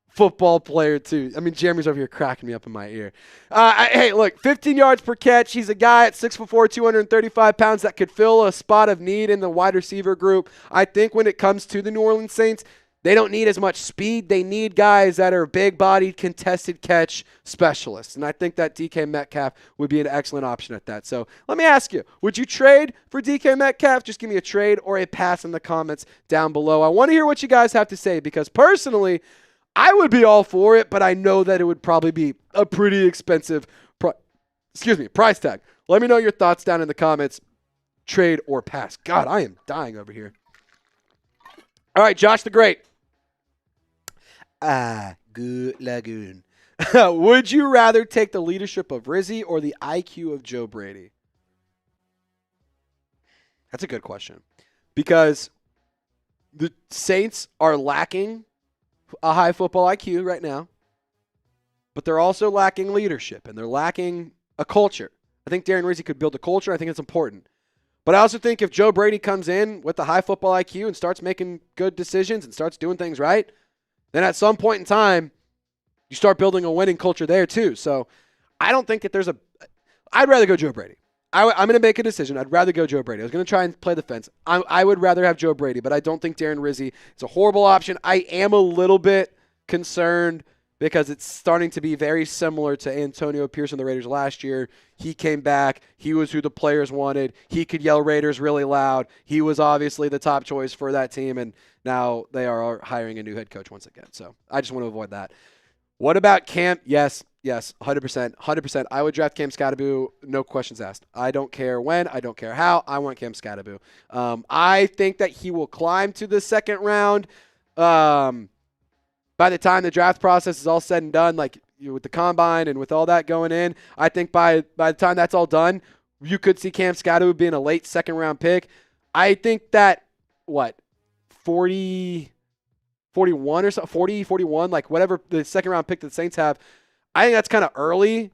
football player, too. I mean, Jeremy's over here cracking me up in my ear. Hey, look, 15 yards per catch. He's a guy at 6'4", 235 pounds that could fill a spot of need in the wide receiver group. I think when it comes to the New Orleans Saints, they don't need as much speed. They need guys that are big-bodied, contested catch specialists. And I think that DK Metcalf would be an excellent option at that. So let me ask you, would you trade for DK Metcalf? Just give me a trade or a pass in the comments down below. I want to hear what you guys have to say because personally, I would be all for it, but I know that it would probably be a pretty expensive price tag. Let me know your thoughts down in the comments. Trade or pass. God, I am dying over here. All right, Josh the Great. Good lagoon. Would you rather take the leadership of Rizzi or the IQ of Joe Brady? That's a good question. Because the Saints are lacking a high football IQ right now, but they're also lacking leadership, and they're lacking a culture. I think Darren Rizzi could build a culture. I think it's important. But I also think if Joe Brady comes in with a high football IQ and starts making good decisions and starts doing things right, then at some point in time, you start building a winning culture there too. So I don't think that I'd rather go Joe Brady. I'm going to make a decision. I'd rather go Joe Brady. I was going to try and play the fence. I would rather have Joe Brady, but I don't think Darren Rizzi is a horrible option. I am a little bit concerned because it's starting to be very similar to Antonio Pierce and the Raiders last year. He came back. He was who the players wanted. He could yell Raiders really loud. He was obviously the top choice for that team, and now they are hiring a new head coach once again. So I just want to avoid that. What about Cam? Yes, 100%. I would draft Cam Skattebo, no questions asked. I don't care when. I don't care how. I want Cam Skattebo. I think that he will climb to the second round. By the time the draft process is all said and done, like with the combine and with all that going in, I think by the time that's all done, you could see Cam Skattebo being a late second round pick. I think that, 41 or so, 40, 41, like whatever the second round pick that the Saints have, I think that's kind of early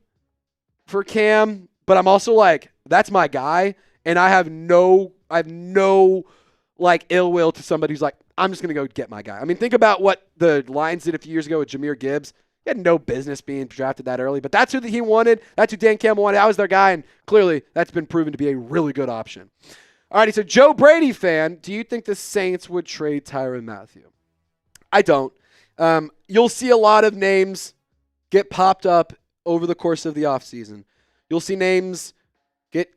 for Cam, but I'm also like, that's my guy, and I have no like ill will to somebody who's like, I'm just going to go get my guy. I mean, think about what the Lions did a few years ago with Jahmyr Gibbs. He had no business being drafted that early, but that's who he wanted. That's who Dan Campbell wanted. That was their guy, and clearly that's been proven to be a really good option. All righty, so Joe Brady fan, do you think the Saints would trade Tyrann Mathieu? I don't. You'll see a lot of names get popped up over the course of the offseason. You'll see names get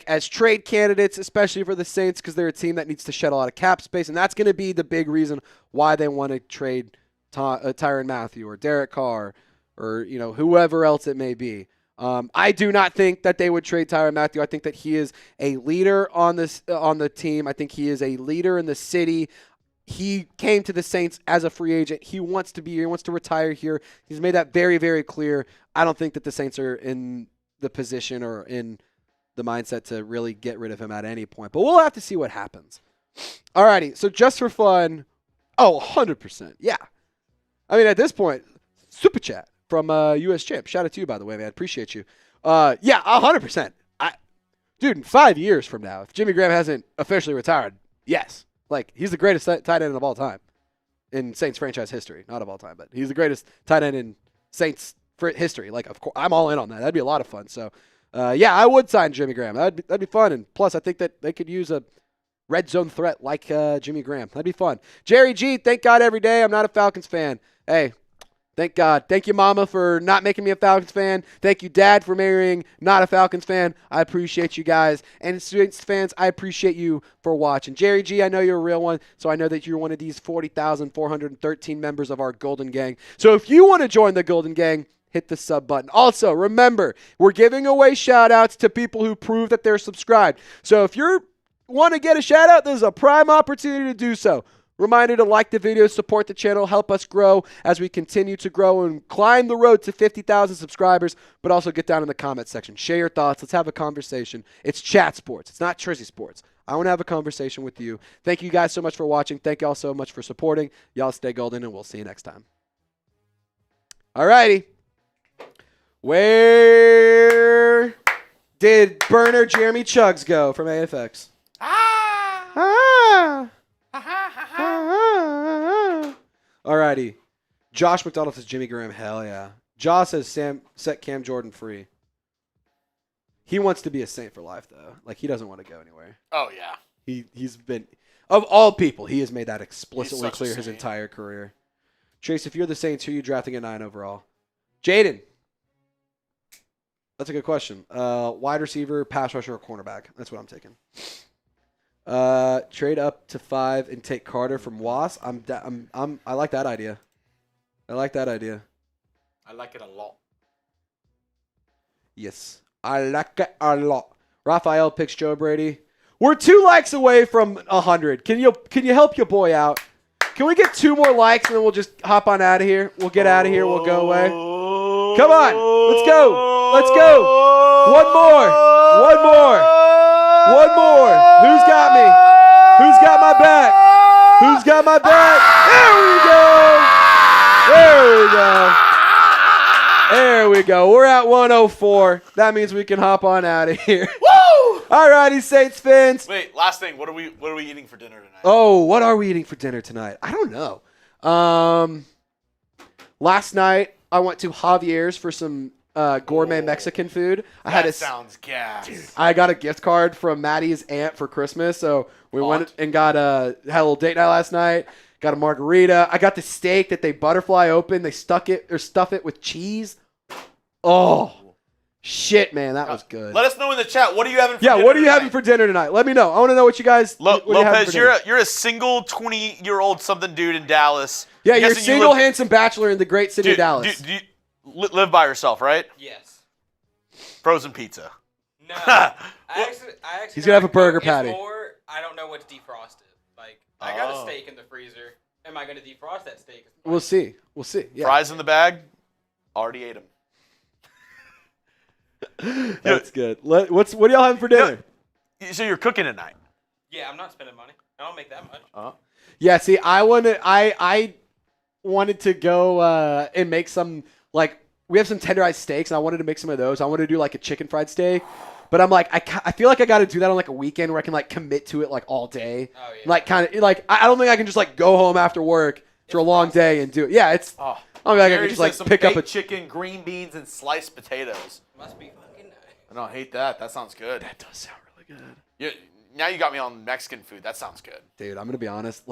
as trade candidates, especially for the Saints, because they're a team that needs to shed a lot of cap space, and that's going to be the big reason why they want to trade Tyrann Mathieu or Derek Carr or whoever else it may be. I do not think that they would trade Tyrann Mathieu. I think that he is a leader on the team. I think he is a leader in the city. He came to the Saints as a free agent. He wants to be here. He wants to retire here. He's made that very, very clear. I don't think that the Saints are in the position or in the mindset to really get rid of him at any point. But we'll have to see what happens. All righty. So just for fun, 100%. Yeah. I mean, at this point, super chat from US Champ. Shout out to you, by the way, man. Appreciate you. Yeah, 100%. Dude, in 5 years from now, if Jimmy Graham hasn't officially retired, yes. Like, he's the greatest tight end of all time in Saints franchise history. Not of all time, but he's the greatest tight end in Saints history. Like, of course, I'm all in on that. That'd be a lot of fun. So, yeah, I would sign Jimmy Graham. That'd be fun. And plus, I think that they could use a red zone threat like Jimmy Graham. That'd be fun. Jerry G, thank God every day I'm not a Falcons fan. Hey, thank God. Thank you, Mama, for not making me a Falcons fan. Thank you, Dad, for marrying not a Falcons fan. I appreciate you guys. And Saints fans, I appreciate you for watching. Jerry G, I know you're a real one, so I know that you're one of these 40,413 members of our Golden Gang. So if you want to join the Golden Gang, hit the sub button. Also, remember, we're giving away shout-outs to people who prove that they're subscribed. So if you want to get a shout-out, there's a prime opportunity to do so. Reminder to like the video, support the channel, help us grow as we continue to grow and climb the road to 50,000 subscribers, but also get down in the comments section. Share your thoughts. Let's have a conversation. It's chat sports. It's not Trizzy sports. I want to have a conversation with you. Thank you guys so much for watching. Thank you all so much for supporting. Y'all stay golden, and we'll see you next time. All righty. Where did burner Jeremy Chugs go from AFX? Alrighty. Josh McDonald says Jimmy Graham. Hell yeah. Josh says Sam set Cam Jordan free. He wants to be a Saint for life, though. Like, he doesn't want to go anywhere. Oh, yeah. He's been, of all people, he has made that explicitly such a clear his Saint. entire career. Trace, if you're the Saints, who are you drafting at 9 overall? Jaden. That's a good question. Wide receiver, pass rusher, or cornerback? That's what I'm taking. Trade up to 5 and take Carter from Was. I like that idea. I like that idea. I like it a lot. Yes, I like it a lot. Raphael picks Joe Brady. We're 2 likes away from 100. Can you help your boy out? Can we get 2 more likes and then we'll just hop on out of here? We'll get out of here. We'll go away. Come on, let's go. Let's go. One more. Who's got me? Who's got my back? Who's got my back? There we go. We're at 104. That means we can hop on out of here. Woo! Alrighty, Saints fans. Wait, last thing. What are we eating for dinner tonight? Oh, what are we eating for dinner tonight? I don't know. Last night I went to Javier's for some gourmet Mexican food. Sounds gas. I got a gift card from Maddie's aunt for Christmas, so we went and had a little date night last night. Got a margarita. I got the steak that they butterfly open. They stuff it with cheese. Oh, shit, man, that was good. Let us know in the chat. What are you having for dinner Yeah, what are you tonight? having for dinner tonight? Let me know. I want to know what you guys. what you having Lopez, for dinner. you're a single 20-year-old something dude in Dallas. Yeah, I'm you're a guessing single handsome bachelor in the great city of Dallas. Do you live by yourself, right? Yes. Frozen pizza. No. I actually He's gonna have a burger it's patty. More, I don't know what to defrost it. Like, I got a steak in the freezer. Am I gonna defrost that steak? We'll see. Yeah. Fries in the bag. Already ate them. That's good. What are y'all having for dinner? So you're cooking at night. Yeah, I'm not spending money. I don't make that much. Yeah, see, I wanted to go and make some, like, we have some tenderized steaks, and I wanted to make some of those. I wanted to do, like, a chicken fried steak. But I'm like, I feel like I got to do that on, like, a weekend where I can, like, commit to it, like, all day. Oh, yeah. Like, kind of, like, I don't think I can just, like, go home after work for a long day and do it. Yeah, it's, I don't think I can just, like, pick up a chicken, green beans, and sliced potatoes. Must be fucking nice. I don't hate that. That sounds good. That does sound really good. Now you got me on Mexican food. That sounds good. Dude, I'm going to be honest.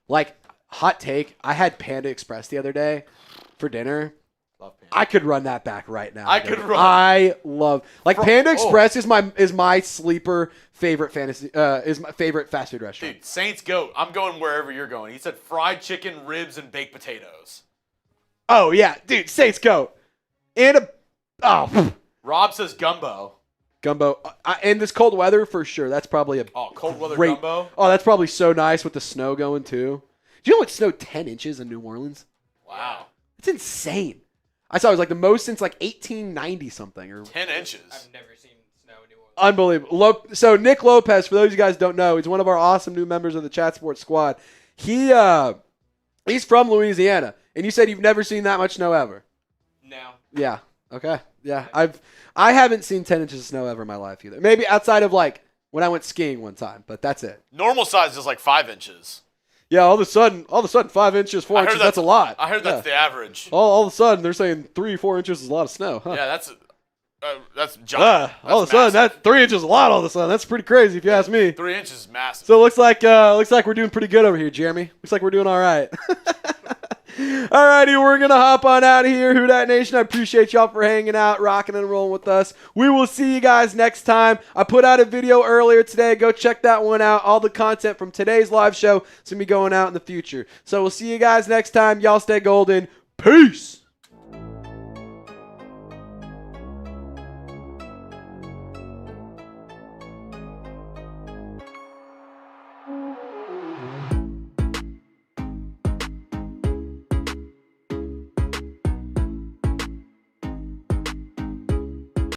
Like, hot take, I had Panda Express the other day for dinner. Love Panda. I could run that back right now. I love Panda Express is my sleeper favorite is my favorite fast food restaurant. Dude, Saints goat. I'm going wherever you're going. He said fried chicken, ribs, and baked potatoes. Oh yeah, dude, Saints goat. And Rob says gumbo. Gumbo. And this cold weather for sure. That's probably cold weather great, gumbo. Oh, that's probably so nice with the snow going too. Do you know it snowed 10 inches in New Orleans? Wow. It's insane. I saw it was like the most since like 1890 something or 10 inches. I've never seen snow in New Orleans. Unbelievable. So Nick Lopez, for those of you guys who don't know, he's one of our awesome new members of the Chat Sports Squad. He's from Louisiana, and you said you've never seen that much snow ever. No. Yeah. Okay. Yeah. I haven't seen 10 inches of snow ever in my life either. Maybe outside of like when I went skiing one time, but that's it. Normal size is like 5 inches. Yeah. All of a sudden, 5 inches, 4 inches. That's a lot. I heard that's the average. All of a sudden, they're saying 3-4 inches is a lot of snow. Huh? Yeah, that's giant. All of a sudden, that 3 inches is a lot. All of a sudden, that's pretty crazy if you ask me. 3 inches is massive. So it looks like we're doing pretty good over here, Jeremy. Looks like we're doing all right. Alrighty, we're gonna hop on out of here. Who Dat Nation, I appreciate y'all for hanging out, rocking and rolling with us. We will see you guys next time. I put out a video earlier today. Go check that one out. All the content from today's live show is gonna be going out in the future. So we'll see you guys next time. Y'all stay golden. Peace.